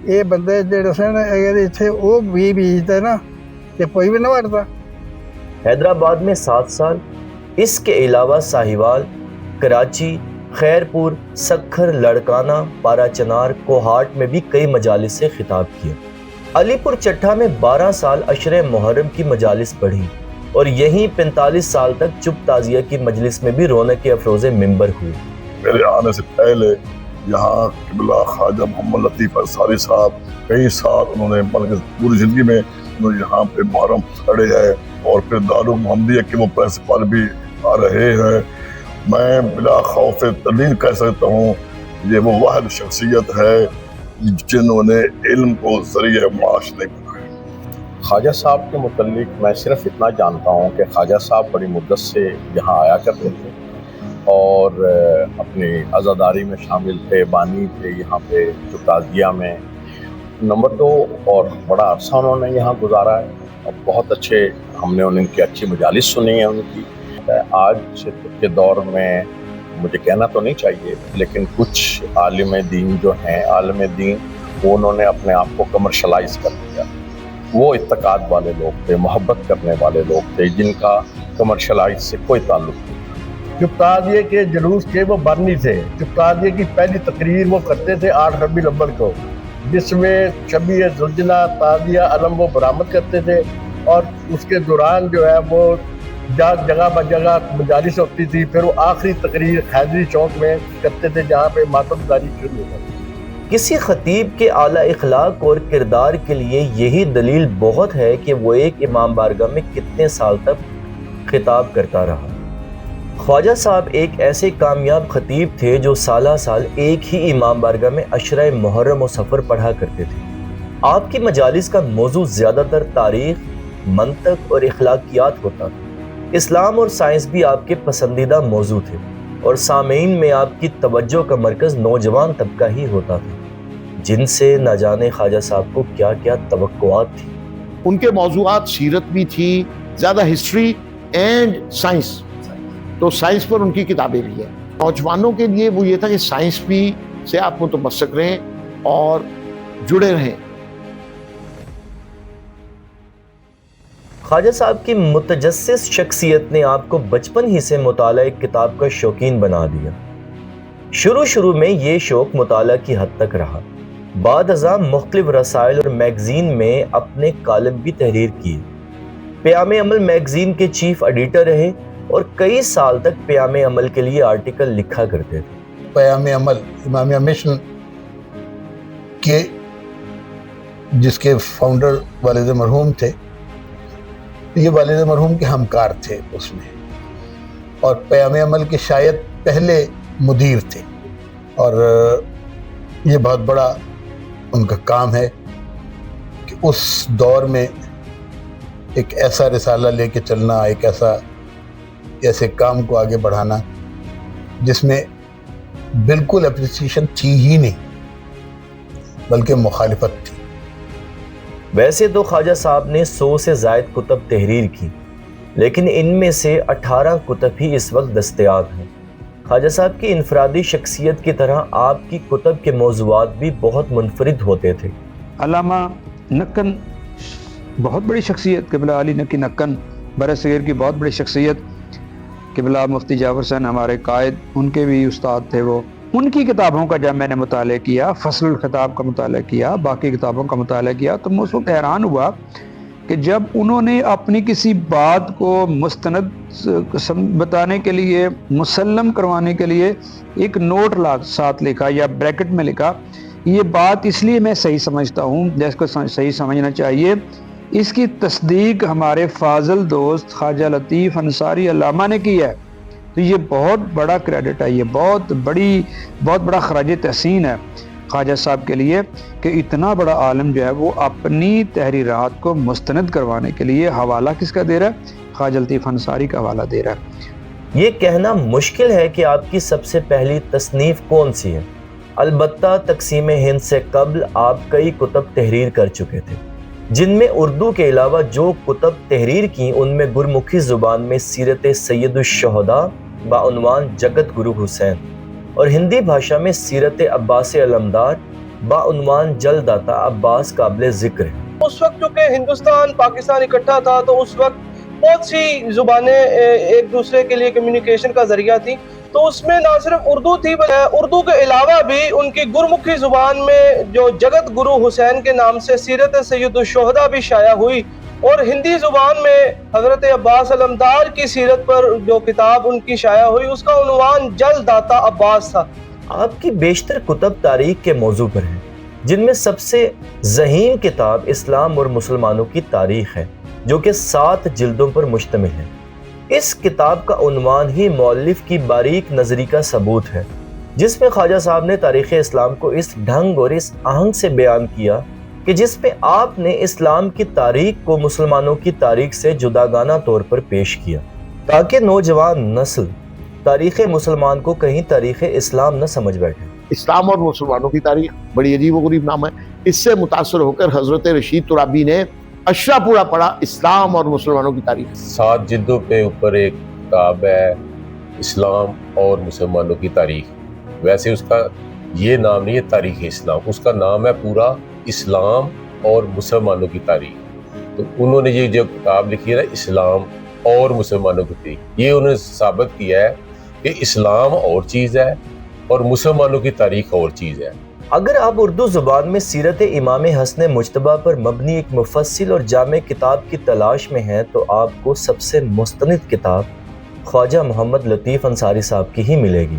ਇਹ ਬੰਦੇ ਜਿਹੜੇ ਸਨ ਅਗਰ ਇੱਥੇ ਉਹ ਵੀ ਬੀਜਦੇ ਨਾ ਤੇ ਕੋਈ ਵੀ ਨਾ ਵੜਦਾ। हैदराबाद में 7 साल, इसके अलावा साहिवाल, कराची, खैरपुर, सखर, लड़काना, पाराचनार, कोहाट में भी कई मजालिस से खिताब किया। अलीपुर चट्टा में 12 साल अशरे मुहर्रम की मजालिस पढ़ी, और यहीं 45 साल तक चुप ताजिया की मजलिस में भी रौनक अफरोज़ मिंबर हुई। मेरे आने से पहले यहाँ किबला ख्वाजा मोहम्मद लतीफ़ अंसारी साहब कई साल उन्होंने बल्कि पूरी ज़िंदगी में उन्होंने यहाँ पे मुहर्रम पढ़े हैं, और फिर दारुल मोहम्मदिया के वो प्रिंसिपल भी आ रहे हैं। मैं बिला खौफ तलील कह सकता हूँ ये वो वाहिद शख्सियत है जिन्होंने इल्म को ज़रिए माश नहीं बनाया। ख्वाजा साहब के मुतल्लिक मैं सिर्फ इतना जानता हूँ कि ख्वाजा साहब बड़ी मुद्दत से यहाँ आया करते थे और अपनी आज़ादारी में शामिल थे, बानी थे यहाँ पे ताज़िया में। नंबर 2, और बड़ा अरसा उन्होंने यहाँ गुजारा है, और बहुत अच्छे हमने उनकी अच्छी मजालिस सुनी है उनकी। आज के दौर में मुझे कहना तो नहीं चाहिए, लेकिन कुछ आलिम दीन जो हैं, आलिम दीन वो उन्होंने अपने आप को कमर्शलाइज कर दिया। वो इत्तकाद वाले लोग थे, मोहब्बत करने वाले लोग थे, जिनका कमर्शलाइज से कोई ताल्लुक नहीं। जो ताज़िए के जुलूस थे वो बरनी थे। जो ताज़िए की पहली तकरीर वो करते थे 8 रबीउल अव्वल को, जिसमें शबीह ज़ुलजना ताज़िया अलम वो बरामद करते थे, और उसके दौरान जो है वो जगह ब जगह मजालिस होती थी। फिर वो आखिरी तकरीर खैदरी चौक में करते थे जहाँ पे मातमदारी शुरू होती थी। किसी खतीब के आला इखलाक और किरदार के लिए यही दलील बहुत है कि वो एक इमाम बारगाह में कितने साल तक खिताब करता रहा। ख्वाजा साहब एक ऐसे कामयाब खतीब थे जो साला साल एक ही इमाम बारगाह में अशरा मुहर्रम और सफ़र पढ़ा करते थे। आपकी मजालिस का मौजू ज़्यादातर तारीख़, मंतक और इखलाकियात होता था। इस्लाम और साइंस भी आपके पसंदीदा मौजू थे, और सामीन में आपकी तवज्जो का मरकज़ नौजवान तबका ही होता था, जिनसे न जाने ख्वाजा साहब को क्या क्या तवक्कुआत थी। उनके मौजूआत सीरत भी थी, ज़्यादा हिस्ट्री एंड साइंस, तो साइंस पर उनकी किताबें भी हैं। नौजवानों के लिए वो ये था कि साइंस भी से आप मुतमस्सक रहें और जुड़े रहें। ख्वाजा साहब की मुतजस्सिस शख्सियत ने आपको बचपन ही से मुताला किताब का शौकीन बना दिया। शुरू में ये शौक मुताला की हद तक रहा। बाद अज़ां मुख्तलिफ रसाइल और मैगज़ीन में अपने कालम भी तहरीर किए। پیام عمل میگزین کے چیف ایڈیٹر رہے اور کئی سال تک پیام عمل کے لیے آرٹیکل لکھا کرتے تھے۔ پیام عمل امامیہ مشن کے جس کے فاؤنڈر والد مرحوم تھے، یہ والد مرحوم کے ہمکار تھے اس میں، اور پیام عمل کے شاید پہلے مدیر تھے، اور یہ بہت بڑا ان کا کام ہے کہ اس دور میں ایک ایسا رسالہ لے کے چلنا، ایک ایسے کام کو آگے بڑھانا جس میں بالکل اپریسیشن تھی ہی نہیں بلکہ مخالفت تھی۔ ویسے تو خواجہ صاحب نے 100 سے زائد کتب تحریر کی، لیکن ان میں سے 18 کتب ہی اس وقت دستیاب ہیں۔ خواجہ صاحب کی انفرادی شخصیت کی طرح آپ کی کتب کے موضوعات بھی بہت منفرد ہوتے تھے۔ علامہ نکن بہت بڑی شخصیت، قبلہ علی نکی نکن برِ صغیر کی بہت بڑی شخصیت، قبلہ مفتی جعفر حسین ہمارے قائد، ان کے بھی استاد تھے وہ۔ ان کی کتابوں کا جب میں نے مطالعہ کیا، فصل الخطاب کا مطالعہ کیا، باقی کتابوں کا مطالعہ کیا، تو میں اس وقت حیران ہوا کہ جب انہوں نے اپنی کسی بات کو مستند بتانے کے لیے، مسلم کروانے کے لیے ایک نوٹ ساتھ لکھا یا بریکٹ میں لکھا، یہ بات اس لیے میں صحیح سمجھتا ہوں، جس کو صحیح سمجھنا چاہیے، اس کی تصدیق ہمارے فاضل دوست خواجہ لطیف انصاری علامہ نے کی ہے، تو یہ بہت بڑا کریڈٹ ہے، یہ بہت بڑا خراج تحسین ہے خواجہ صاحب کے لیے کہ اتنا بڑا عالم جو ہے وہ اپنی تحریرات کو مستند کروانے کے لیے حوالہ کس کا دے رہا ہے؟ خواجہ لطیف انصاری کا حوالہ دے رہا ہے۔ یہ کہنا مشکل ہے کہ آپ کی سب سے پہلی تصنیف کون سی ہے، البتہ تقسیم ہند سے قبل آپ کئی کتب تحریر کر چکے تھے، جن میں اردو کے علاوہ جو کتب تحریر کی ان میں گرمکھی زبان میں سیرت سید الشہداء بعنوان جگت گرو حسین اور ہندی بھاشا میں سیرت عباس علمدار بعنوان جلداتا عباس قابل ذکر ہے۔ اس وقت چونکہ ہندوستان پاکستان اکٹھا تھا تو اس وقت بہت سی زبانیں ایک دوسرے کے لیے کمیونیکیشن کا ذریعہ تھی، تو اس میں نہ صرف اردو تھی، اردو کے علاوہ بھی ان کی گرمکھی زبان میں جو جگت گرو حسین کے نام سے سیرت سید الشہداء بھی شائع ہوئی، اور ہندی زبان میں حضرت عباس علمدار کی سیرت پر جو کتاب ان کی شائع ہوئی اس کا عنوان جلداتا عباس تھا۔ آپ کی بیشتر کتب تاریخ کے موضوع پر ہیں، جن میں سب سے ذہین کتاب اسلام اور مسلمانوں کی تاریخ ہے، جو کہ 7 جلدوں پر مشتمل ہے۔ اس کتاب کا عنوان ہی مؤلف کی باریک نظری کا ثبوت ہے، جس میں خواجہ صاحب نے تاریخ اسلام کو اس ڈھنگ اور اس آہنگ سے بیان کیا کہ جس پہ آپ نے اسلام کی تاریخ کو مسلمانوں کی تاریخ سے جداگانہ طور پر پیش کیا، تاکہ نوجوان نسل تاریخ مسلمان کو کہیں تاریخ اسلام نہ سمجھ بیٹھے۔ اسلام اور مسلمانوں کی تاریخ بڑی عجیب و غریب نام ہے۔ اس سے متاثر ہو کر حضرت رشید ترابی نے اشرا پورا پڑھا اسلام اور مسلمانوں کی تاریخ۔ 7 جلدوں پہ اوپر ایک کتاب ہے اسلام اور مسلمانوں کی تاریخ۔ ویسے اس کا یہ نام نہیں ہے تاریخ اسلام، اس کا نام ہے پورا اسلام اور مسلمانوں کی تاریخ۔ تو انہوں نے یہ جو کتاب لکھی ہے نا اسلام اور مسلمانوں کی تاریخ، یہ انہوں نے ثابت کیا ہے کہ اسلام اور چیز ہے اور مسلمانوں کی تاریخ اور چیز ہے۔ اگر آپ اردو زبان میں سیرت امام حسن مجتبیٰ پر مبنی ایک مفصل اور جامع کتاب کی تلاش میں ہیں تو آپ کو سب سے مستند کتاب خواجہ محمد لطیف انصاری صاحب کی ہی ملے گی۔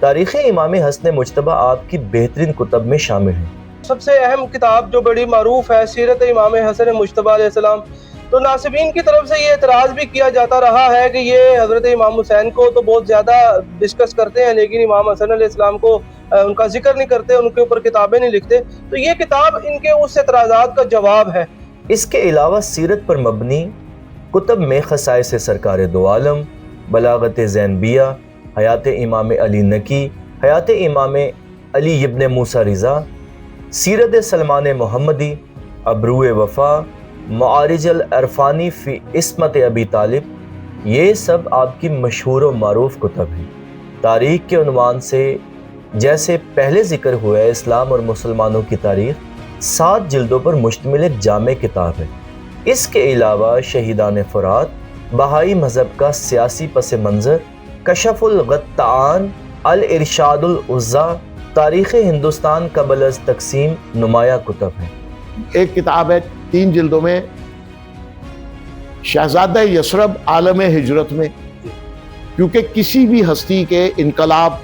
تاریخ امام حسن مجتبیٰ آپ کی بہترین کتب میں شامل ہے۔ سب سے اہم کتاب جو بڑی معروف ہے سیرت امام حسن مجتبیٰ علیہ السلام، تو ناصبین کی طرف سے یہ اعتراض بھی کیا جاتا رہا ہے کہ یہ حضرت امام حسین کو تو بہت زیادہ ڈسکس کرتے ہیں لیکن امام حسن علیہ السلام کو ان کا ذکر نہیں کرتے، ان کے اوپر کتابیں نہیں لکھتے، تو یہ کتاب ان کے اس اعتراضات کا جواب ہے۔ اس کے علاوہ سیرت پر مبنی کتب میں خصائص سرکار دو عالم، بلاغت زینبیہ، حیات امام علی نکی، حیات امام علی ابن موسیٰ رضا، سیرت سلمان محمدی، ابرو وفا، معارج العرفانی فی عصمت ابی طالب، یہ سب آپ کی مشہور و معروف کتب ہیں۔ تاریخ کے عنوان سے جیسے پہلے ذکر ہوا ہے اسلام اور مسلمانوں کی تاریخ 7 جلدوں پر مشتمل ایک جامع کتاب ہے۔ اس کے علاوہ شہیدان فرات، بہائی مذہب کا سیاسی پس منظر، کشف الغطعان، الارشاد العزا، تاریخ ہندوستان قبل از تقسیم نمایاں کتب ہیں۔ ایک کتاب ہے 3 جلدوں میں शहजादा यसरब आलम हिजरत में, क्योंकि किसी भी हस्ती के इनकलाब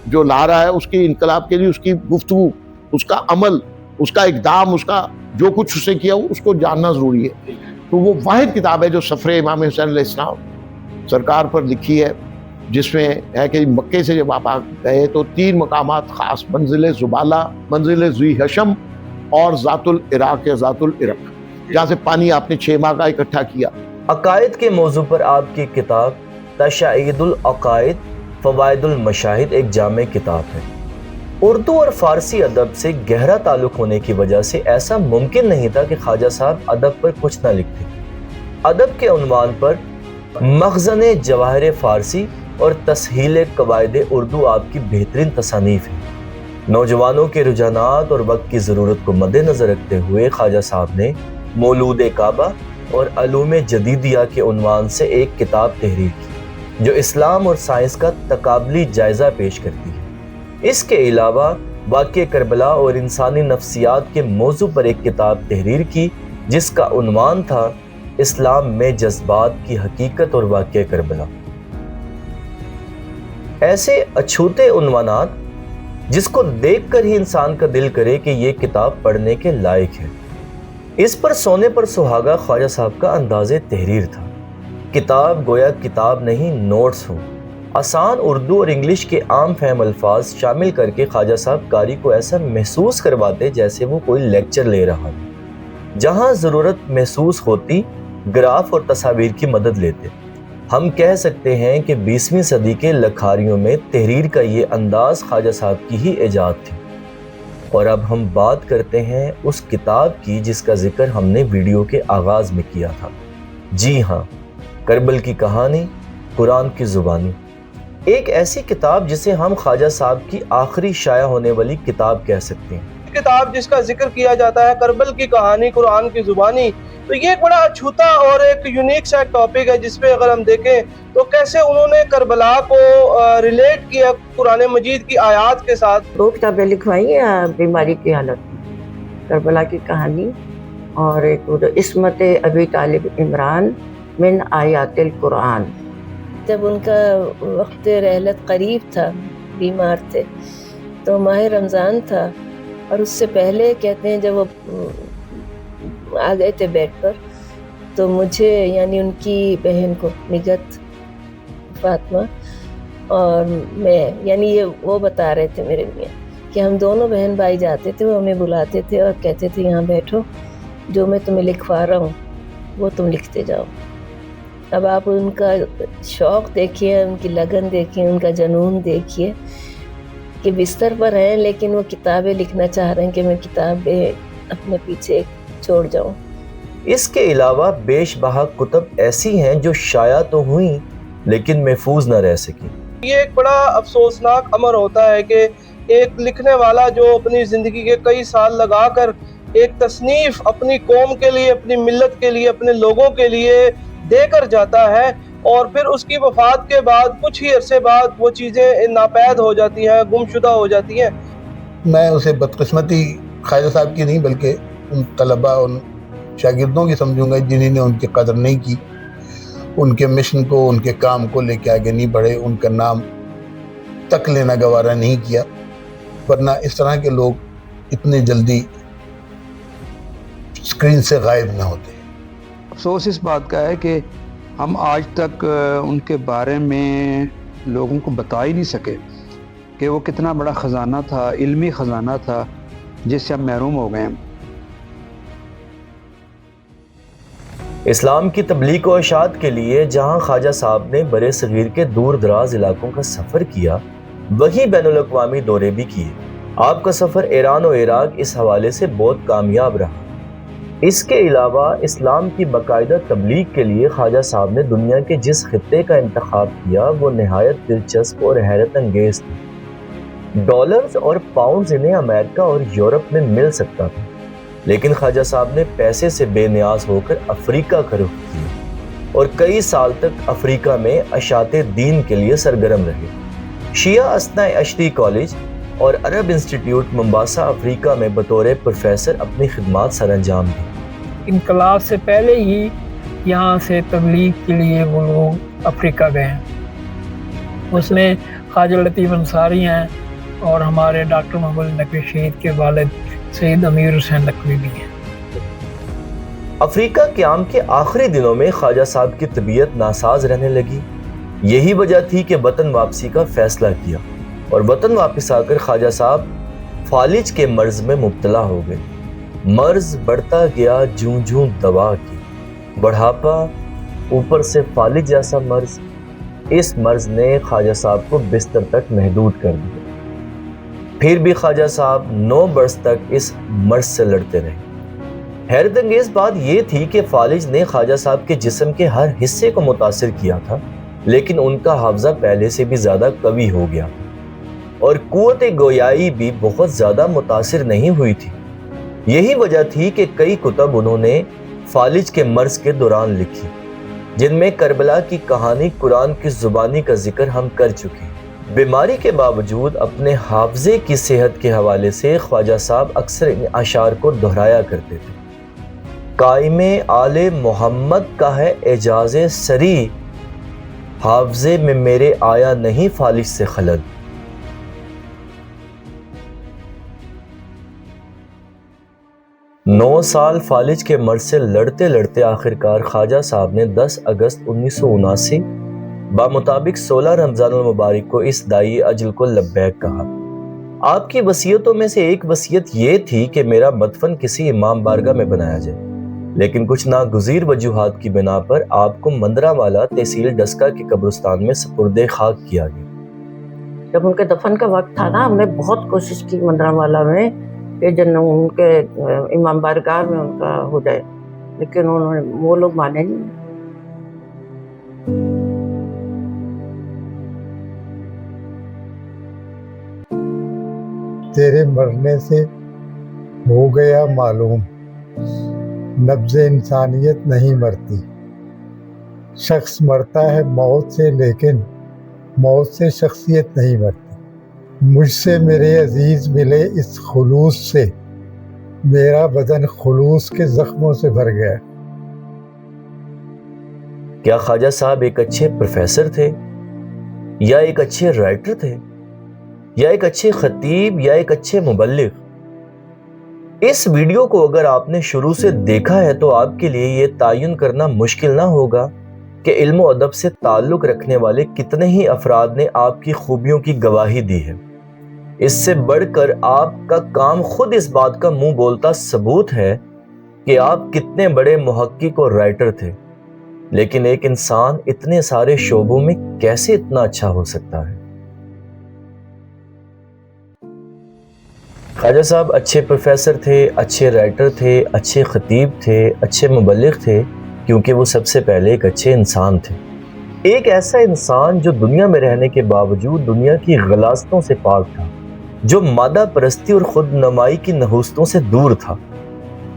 जो ला रहा है, उसके इनकलाब के लिए उसकी गुफ्तगू, उसका अमल, उसका इकदाम, उसका जो कुछ उसने किया उसको जानना ज़रूरी है। तो वो वाहिद किताब है जो सफ़र इमाम हुसैन अलैहिस्सलाम सरकार पर लिखी है, जिसमें है कि मक्के से जब आप आ गए तो 3 मकामात ख़ास, मंजिल ज़ुबाला, मंजिल ज़ुई हशम और ज़ातुल इराक या ज़ातुल इरक, जहाँ से पानी आपने 6 माह का इकट्ठा किया। अकायद के मौजू पर आपकी किताब तशाइदुल अकायद फ़वाइदुल मशाहिद एक जामे किताब है। उर्दू और फ़ारसी अदब से गहरा ताल्लुक़ होने की वजह से ऐसा मुमकिन नहीं था कि ख्वाजा साहब अदब पर कुछ ना लिखते। अदब के उन्वान पर मखज़न जवाहिर फ़ारसी और तस्हील कवायद उर्दू आपकी बेहतरीन तसानीफ़ है। नौजवानों के रुझानात और वक्त की ज़रूरत को मद्देनज़र रखते हुए ख्वाजा साहब ने मौलूद काबा और अलूम जदीदिया के उन्वान से एक किताब तहरीर की, जो इस्लाम और साइंस का तकाबली जायज़ा पेश करती है। इसके अलावा वाक़या करबला और इंसानी नफ्सियात के मौजू पर एक किताब तहरीर की, जिसका उन्वान था इस्लाम में जज्बात की हकीकत और वाक़या करबला। ऐसे अछूते उन्वानात जिसको देखकर ही इंसान का दिल करे कि ये किताब पढ़ने के लायक है। इस पर सोने पर सुहागा ख्वाजा साहब का अंदाज़े तहरीर था। किताब गोया किताब नहीं, नोट्स हो। आसान उर्दू और इंग्लिश के आम फहम अल्फाज शामिल करके ख्वाजा साहब कारी को ऐसा महसूस करवाते जैसे वो कोई लेक्चर ले रहा है। जहाँ ज़रूरत महसूस होती, ग्राफ और तस्वीर की मदद लेते। हम कह सकते हैं कि 20वीं सदी के लखारियों में तहरीर का ये अंदाज़ ख्वाजा साहब की ही ईजाद थी। और अब हम बात करते हैं उस किताब की जिसका जिक्र हमने वीडियो के आगाज़ में किया था। जी हाँ, करबल की कहानी, कुरान की ज़ुबानी। एक ऐसी किताब जिसे हम ख्वाजा साहब की आखिरी शाया होने वाली किताब कह सकते हैं। किताब जिसका जिक्र किया जाता है, करबल की कहानी, कुरान की ज़ुबानी, तो ये एक बड़ा अछूता और एक यूनिक सा टॉपिक है, जिसपे अगर हम देखें तो कैसे उन्होंने करबला को रिलेट किया कुरान मजीद की आयत के साथ। 2 किताबें लिखवाई हैं बीमारी की हालत में, करबला की कहानी और एक इस्मत अबी तालिब इमरान मिन आयातिल कुरान। जब उनका वक्त रहलत करीब था, बीमार थे, तो माह रमज़ान था और उससे पहले कहते हैं जब वो आ गए थे बेड पर, तो मुझे यानी उनकी बहन को निगत फातिमा और मैं, यानी ये वो बता रहे थे मेरे मियाँ कि हम दोनों बहन भाई जाते थे, वो हमें बुलाते थे और कहते थे यहाँ बैठो, जो मैं तुम्हें लिखवा रहा हूँ वो तुम लिखते जाओ। अब आप उनका शौक़ देखिए, उनकी लगन देखिए, उनका जुनून देखिए कि बिस्तर पर हैं लेकिन वो किताबें लिखना चाह रहे हैं कि मैं किताबें अपने पीछे छोड़ जाऊं। इसके अलावा बेशबहा कुतब ऐसी हैं जो शाया तो हुई लेकिन महफूज न रह सकी। ये एक बड़ा अफसोसनाक अमर होता है कि एक लिखने वाला जो अपनी ज़िंदगी के कई साल लगाकर एक तसनीफ़ अपनी कौम के लिए, अपनी मिल्लत के लिए, अपने लोगों के लिए देकर जाता है और फिर उसकी वफ़ात के बाद कुछ ही अरसे बाद वो चीज़ें नापैद हो जाती हैं, गुमशुदा हो जाती हैं। मैं उसे बदकिस्मती ख्वाजा साहब की नहीं बल्कि उन तलबा, उन शागिर्दों की समझूंगा जिन्होंने उनकी कदर नहीं की, उनके मिशन को, उनके काम को लेके आगे नहीं बढ़े, उनका नाम तक लेना गवारा नहीं किया, वरना इस तरह के लोग इतने जल्दी स्क्रीन से गायब ना होते। अफसोस इस बात का है कि हम आज तक उनके बारे में लोगों को बता ही नहीं सके कि वो कितना बड़ा ख़जाना था, इल्मी ख़जाना था, जिससे हम महरूम हो गए हैं। इस्लाम की तबलीग और इशाअत के लिए जहाँ ख्वाजा साहब ने बरे सगीर के दूर दराज इलाकों का सफ़र किया, वहीं बैनुल अक़वामी दौरे भी किए। आपका सफ़र ईरान और इराक इस हवाले से बहुत कामयाब रहा। इसके अलावा इस्लाम की बाकायदा तबलीग के लिए ख्वाजा साहब ने दुनिया के जिस खित्ते का इंतखाब किया वो नहायत दिलचस्प और हैरत अंगेज थी। डॉलर्स और पाउंड्स इन्हें अमेरिका और यूरोप में मिल सकता था, लेकिन ख्वाजा साहब ने पैसे से बेनियाज होकर अफ्रीका का रुख किया और कई साल तक अफ्रीका में अशाते दीन के लिए सरगर्म रहे। शिया अस्ना अशरी कॉलेज और अरब इंस्टीट्यूट मुंबासा अफ्रीका में बतौर प्रोफेसर अपनी खिदमात सरअंजाम दी। इनकलाब से पहले ही यहाँ से तबलीग के लिए वो लोग अफ्रीका गए हैं। उसमें ख्वाजा लतीफ़ अंसारी हैं और हमारे डॉक्टर मोहम्मद नकवी शहीद के वालिद सैयद अमीर हुसैन नकवी भी हैं। अफ्रीका क़याम के आखिरी दिनों में ख्वाजा साहब की तबीयत नासाज रहने लगी। यही वजह थी कि वतन वापसी का फैसला किया और वतन वापस आकर ख्वाजा साहब फालिज के मर्ज में मुब्तला हो गए। मर्ज बढ़ता गया जूं जूं दवा की, बढ़ापा, ऊपर से फालिज जैसा मर्ज। इस मर्ज ने ख्वाजा साहब को बिस्तर तक महदूद कर दिया। फिर भी ख्वाजा साहब 9 बरस तक इस मर्ज से लड़ते रहे। हैरतअंगेज बात यह थी कि फालिज ने ख्वाजा साहब के जिस्म के हर हिस्से को मुतासिर किया था, लेकिन उनका हाफजा पहले से भी ज्यादा कवी हो गया और कुव्वत गोयाई भी बहुत ज्यादा मुतासिर नहीं हुई थी। यही वजह थी कि कई कुतब उन्होंने फालिज के मर्ज के दौरान लिखी, जिनमें करबला की कहानी, कुरान की जुबानी का जिक्र हम कर चुके हैं। बीमारी के बावजूद अपने हाफजे की सेहत के हवाले से ख्वाजा साहब अक्सर इन अशार को दोहराया करते थे। कायमे आले मोहम्मद का है एजाज़े सरी, हाफजे में मेरे आया नहीं फालिज से खलल। नौ साल फालिज के मर्ज से लड़ते लड़ते आखिरकार ख्वाजा साहब ने 10 अगस्त 1979 बामुताबिक 16 रमजान मुबारक को इस दाई अजल को लब्बैक कहा। आपकी वसीयतों में से एक वसीयत ये थी कि मेरा मदफन किसी इमाम बारगाह में बनाया जाए, लेकिन कुछ नागुज़ीर वजूहात की बिना पर आपको मंदरावाला तहसील डस्का के कब्रिस्तान में सपुर्दे खाक किया गया। जब उनके दफन का वक्त था ना, हमने बहुत कोशिश की मंदरावाला में कि जन उनके इमाम बारगाह में उनका हो जाए, लेकिन उन्होंने वो लोग माने नहीं। तेरे मरने से हो गया मालूम, नब्ज़े इंसानियत नहीं मरती। शख्स मरता है मौत से, लेकिन मौत से शख्सियत नहीं मरती। मुझसे मेरे अजीज मिले इस खुलूस से, मेरा बदन खुलूस के जख्मों से भर गया। क्या ख्वाजा साहब एक अच्छे प्रोफेसर थे, या एक अच्छे राइटर थे, या एक अच्छे खतीब, या एक अच्छे मुबल्लिग? इस वीडियो को अगर आपने शुरू से देखा है तो आपके लिए ये तायुन करना मुश्किल ना होगा कि इल्म और अदब से ताल्लुक रखने वाले कितने ही अफराद ने आपकी खूबियों की गवाही दी है। इससे बढ़कर आपका काम खुद इस बात का मुंह बोलता सबूत है कि आप कितने बड़े मुहक्किक और राइटर थे, लेकिन एक इंसान इतने सारे शोबों में कैसे इतना अच्छा हो सकता है? ख्वाजा साहब अच्छे प्रोफेसर थे, अच्छे राइटर थे, अच्छे खतीब थे, अच्छे मुबल्लिग थे, क्योंकि वो सबसे पहले एक अच्छे इंसान थे। एक ऐसा इंसान जो दुनिया में रहने के बावजूद दुनिया की गलास्तों से पाक था, जो मादा परस्ती और खुद नमाई की नहुस्तों से दूर था।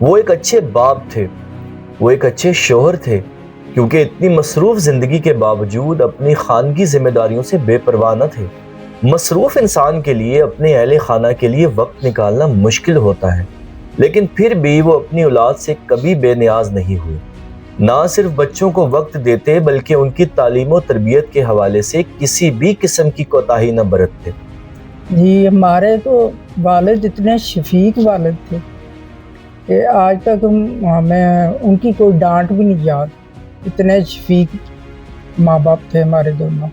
वो एक अच्छे बाप थे, वो एक अच्छे शोहर थे, क्योंकि इतनी मसरूफ़ ज़िंदगी के बावजूद अपनी खानगी जिम्मेदारियों से बेपरवाह न थे। मसरूफ़ इंसान के लिए अपने अहले खाना के लिए वक्त निकालना मुश्किल होता है, लेकिन फिर भी वो अपनी औलाद से कभी बेनियाज नहीं हुए। ना सिर्फ बच्चों को वक्त देते, बल्कि उनकी तालीम और तरबियत के हवाले से किसी भी किस्म की कोताही न बरतते। जी, हमारे तो वालिद इतने शफीक वालिद थे कि आज तक हमें उनकी कोई डांट भी नहीं याद। इतने शफीक माँ बाप थे हमारे दोनों।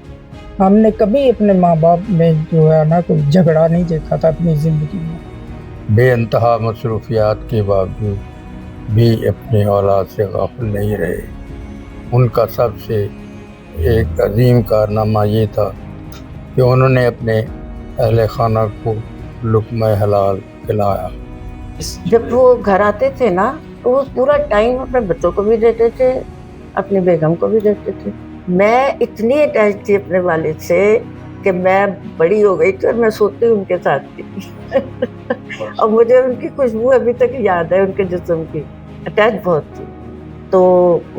हमने कभी अपने माँ बाप में जो है ना कोई झगड़ा नहीं देखा था अपनी ज़िंदगी में। बेइंतहा मसरूफियात के बावजूद भी अपनी औलाद से गाफिल नहीं रहे। उनका सबसे एक अजीम कारनामा ये था कि उन्होंने अपने अहले खाना को लुक़्मा हलाल खिलाया। जब वो घर आते थे ना, तो वो पूरा टाइम अपने बच्चों को भी देते थे, अपनी बेगम को भी देते थे। मैं इतनी अटैच थी अपने वालिद से कि मैं बड़ी हो गई थी और मैं सोती उनके साथ थी और मुझे उनकी खुशबू अभी तक याद है, उनके जिस्म की। अटैच बहुत थी। तो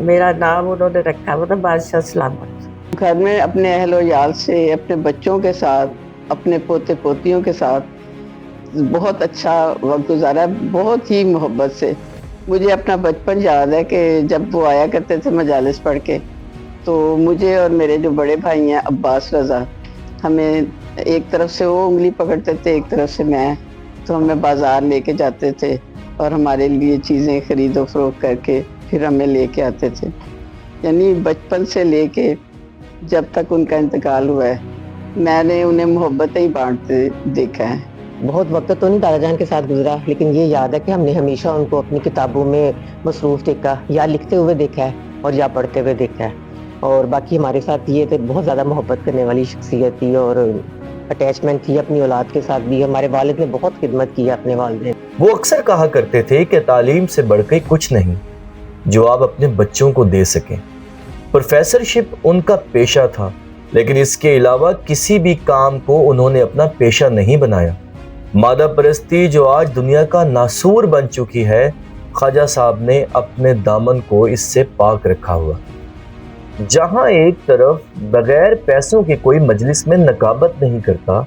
मेरा नाम उन्होंने रखा वो बादशाह सलामत। घर में अपने अहलो याल से, अपने बच्चों के साथ, अपने पोते पोतियों के साथ बहुत अच्छा वक्त गुजारा, बहुत ही मोहब्बत से। مجھے اپنا بچپن یاد ہے کہ جب وہ آیا کرتے تھے مجالس پڑھ کے تو مجھے اور میرے جو بڑے بھائی ہیں عباس رضا، ہمیں ایک طرف سے وہ انگلی پکڑتے تھے ایک طرف سے میں، تو ہمیں بازار لے کے جاتے تھے اور ہمارے لیے چیزیں خرید و فروخت کر کے پھر ہمیں لے کے آتے تھے. یعنی بچپن سے لے کے جب تک ان کا انتقال ہوا ہے میں نے انہیں محبت ہی بانٹتے دیکھا ہے. بہت وقت تو نہیں دادا جان کے ساتھ گزرا، لیکن یہ یاد ہے کہ ہم نے ہمیشہ ان کو اپنی کتابوں میں مصروف دیکھا، یا لکھتے ہوئے دیکھا ہے اور یا پڑھتے ہوئے دیکھا ہے. اور باقی ہمارے ساتھ یہ کہ بہت زیادہ محبت کرنے والی شخصیت تھی اور اٹیچمنٹ تھی اپنی اولاد کے ساتھ بھی. ہمارے والد نے بہت خدمت کی ہے اپنے والدین. وہ اکثر کہا کرتے تھے کہ تعلیم سے بڑھ کے کچھ نہیں جو آپ اپنے بچوں کو دے سکیں. پروفیسرشپ ان کا پیشہ تھا، لیکن اس کے علاوہ کسی بھی کام کو انہوں نے اپنا پیشہ نہیں بنایا. مادہ پرستی جو آج دنیا کا ناسور بن چکی ہے، خواجہ صاحب نے اپنے دامن کو اس سے پاک رکھا ہوا. جہاں ایک طرف بغیر پیسوں کے کوئی مجلس میں نقابت نہیں کرتا،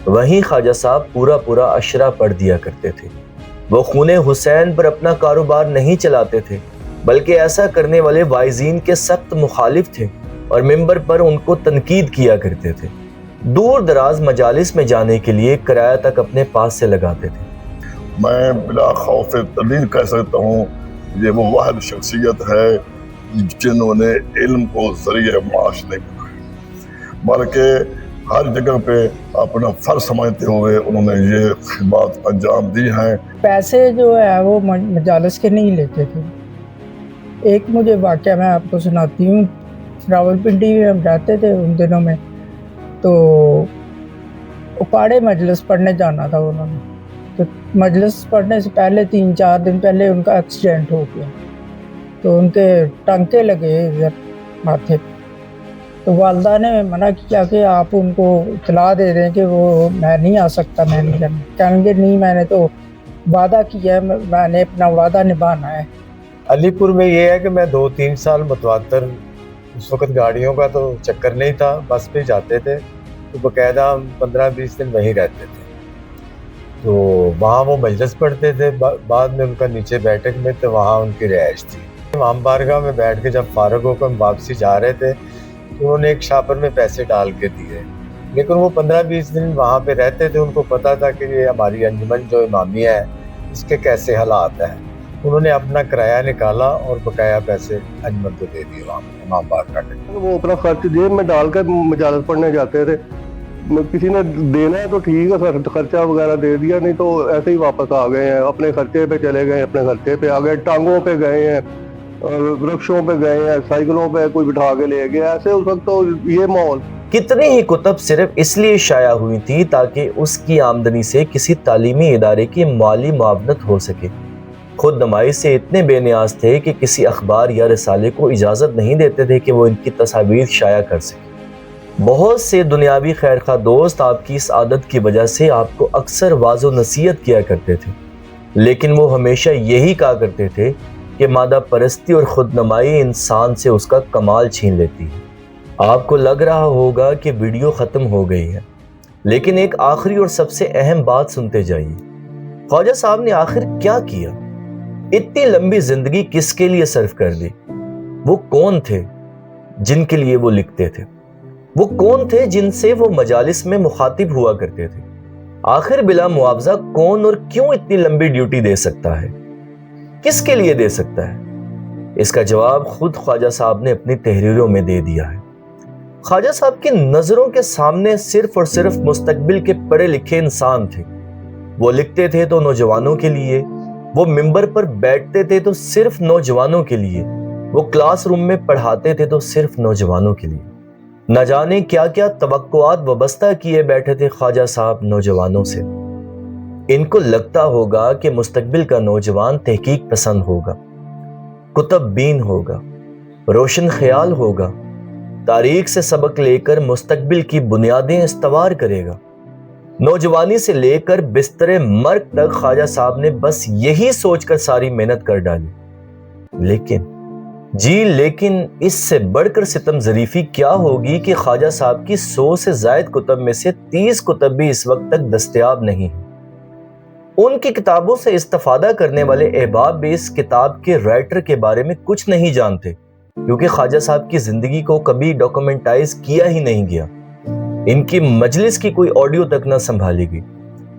وہیں خواجہ صاحب پورا اشرا پڑھ دیا کرتے تھے. وہ خون حسین پر اپنا کاروبار نہیں چلاتے تھے، بلکہ ایسا کرنے والے وائزین کے سخت مخالف تھے اور منبر پر ان کو تنقید کیا کرتے تھے. دور دراز مجالس میں جانے کے لیے کرایہ تک اپنے پاس سے لگاتے تھے. میں بلا خوف تردید کہہ سکتا ہوں یہ وہ واحد شخصیت ہے جنہوں نے علم کو ذریعہ معاش نہیں بنایا، بلکہ ہر جگہ پہ اپنا فرض سمجھتے ہوئے انہوں نے یہ خدمات انجام دی ہیں. پیسے جو ہے وہ مجالس کے نہیں لیتے تھے. ایک مجھے واقعہ میں آپ کو سناتی ہوں. راولپنڈی میں ہم جاتے تھے ان دنوں میں، تو اپاڑے مجلس پڑھنے جانا تھا انہوں نے. تو مجلس پڑھنے سے پہلے 3-4 دن پہلے ان کا ایکسیڈنٹ ہو گیا، تو ان کے ٹانکے لگے ادھر ماتھے. تو والدہ نے منع کیا کہ آپ ان کو اطلاع دے دیں کہ وہ میں نہیں آ سکتا، میں نہیں جانا. کہیں گے نہیں، میں نے تو وعدہ کیا ہے، میں نے اپنا وعدہ نبھانا ہے. علی پور میں یہ ہے کہ میں 2-3 سال متواتر، اس وقت گاڑیوں کا تو چکر نہیں تھا، بس پہ جاتے تھے، تو باقاعدہ ہم 15-20 دن وہیں رہتے تھے. تو وہاں وہ مجلس پڑھتے تھے، بعد میں ان کا نیچے بیٹھک میں، تو وہاں ان کی رہائش تھی. امام بارگاہ میں بیٹھ کے جب فارغ ہو کر ہم واپسی جا رہے تھے تو انہوں نے ایک شاپر میں پیسے ڈال کے دیے، لیکن وہ 15-20 دن وہاں پہ رہتے تھے. ان کو پتہ تھا کہ یہ ہماری انجمن جو امامیہ ہے اس کے کیسے حالات ہیں. انہوں نے اپنا کرایہ نکالا اور بقایا پیسے انجمن کو دے دیے وہاں امام بارگاہ کے. وہ اپنا خرچ جیب میں ڈال کر مجالس پڑھنے جاتے تھے. کسی نے دینا ہے تو ٹھیک ہے، خرچہ وغیرہ دے دیا، نہیں تو ایسے ہی واپس آ گئے ہیں. اپنے خرچے پہ چلے گئے، اپنے خرچے پہ آ گئے، ٹانگوں پہ گئے ہیں، رکشوں پہ گئے ہیں، سائیکلوں پہ کوئی بٹھا کے لے گیا. ایسے اس وقت تو یہ ماحول. کتنی ہی کتب صرف اس لیے شائع ہوئی تھی تاکہ اس کی آمدنی سے کسی تعلیمی ادارے کی مالی معاونت ہو سکے. خود نمائی سے اتنے بے نیاز تھے کہ کسی اخبار یا رسالے کو اجازت نہیں دیتے تھے کہ وہ ان کی تصاویر شائع کر سکے. بہت سے دنیاوی خیرخواہ دوست آپ کی اس عادت کی وجہ سے آپ کو اکثر واضح و نصیحت کیا کرتے تھے، لیکن وہ ہمیشہ یہی کہا کرتے تھے کہ مادہ پرستی اور خود نمائی انسان سے اس کا کمال چھین لیتی ہے. آپ کو لگ رہا ہوگا کہ ویڈیو ختم ہو گئی ہے، لیکن ایک آخری اور سب سے اہم بات سنتے جائیے. خواجہ صاحب نے آخر کیا کیا؟ اتنی لمبی زندگی کس کے لیے صرف کر دی؟ وہ کون تھے جن کے لیے وہ لکھتے تھے؟ وہ کون تھے جن سے وہ مجالس میں مخاطب ہوا کرتے تھے؟ آخر بلا معاوضہ کون اور کیوں اتنی لمبی ڈیوٹی دے سکتا ہے؟ کس کے لیے دے سکتا ہے؟ اس کا جواب خود خواجہ صاحب نے اپنی تحریروں میں دے دیا ہے. خواجہ صاحب کی نظروں کے سامنے صرف اور صرف مستقبل کے پڑھے لکھے انسان تھے. وہ لکھتے تھے تو نوجوانوں کے لیے، وہ ممبر پر بیٹھتے تھے تو صرف نوجوانوں کے لیے، وہ کلاس روم میں پڑھاتے تھے تو صرف نوجوانوں کے لیے. نہ جانے کیا کیا توقعات وابستہ کیے بیٹھے تھے خواجہ صاحب نوجوانوں سے. ان کو لگتا ہوگا کہ مستقبل کا نوجوان تحقیق پسند ہوگا، کتب بین ہوگا، روشن خیال ہوگا، تاریخ سے سبق لے کر مستقبل کی بنیادیں استوار کرے گا. نوجوانی سے لے کر بستر مرگ تک خواجہ صاحب نے بس یہی سوچ کر ساری محنت کر ڈالی. لیکن اس سے بڑھ کر ستم ظریفی کیا ہوگی کہ خواجہ صاحب کی 100 سے زائد کتب میں سے 30 کتب بھی اس وقت تک دستیاب نہیں ہیں. ان کی کتابوں سے استفادہ کرنے والے احباب بھی اس کتاب کے رائٹر کے بارے میں کچھ نہیں جانتے، کیونکہ خواجہ صاحب کی زندگی کو کبھی ڈاکومنٹائز کیا ہی نہیں گیا، ان کی مجلس کی کوئی آڈیو تک نہ سنبھالی گئی۔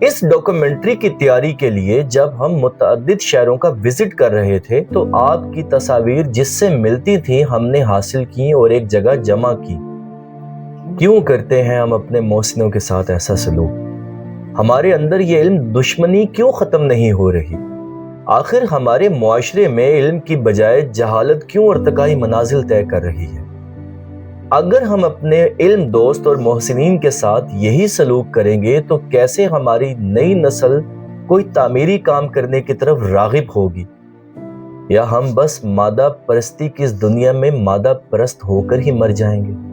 اس ڈاکومنٹری کی تیاری کے لیے جب ہم متعدد شہروں کا وزٹ کر رہے تھے تو آپ کی تصاویر جس سے ملتی تھی ہم نے حاصل کی اور ایک جگہ جمع کی۔ کیوں کرتے ہیں ہم اپنے محسنوں کے ساتھ ایسا سلوک؟ ہمارے اندر یہ علم دشمنی کیوں ختم نہیں ہو رہی؟ آخر ہمارے معاشرے میں علم کی بجائے جہالت کیوں ارتقائی منازل طے کر رہی ہے؟ اگر ہم اپنے علم دوست اور محسنین کے ساتھ یہی سلوک کریں گے تو کیسے ہماری نئی نسل کوئی تعمیری کام کرنے کی طرف راغب ہوگی؟ یا ہم بس مادہ پرستی کی اس دنیا میں مادہ پرست ہو کر ہی مر جائیں گے؟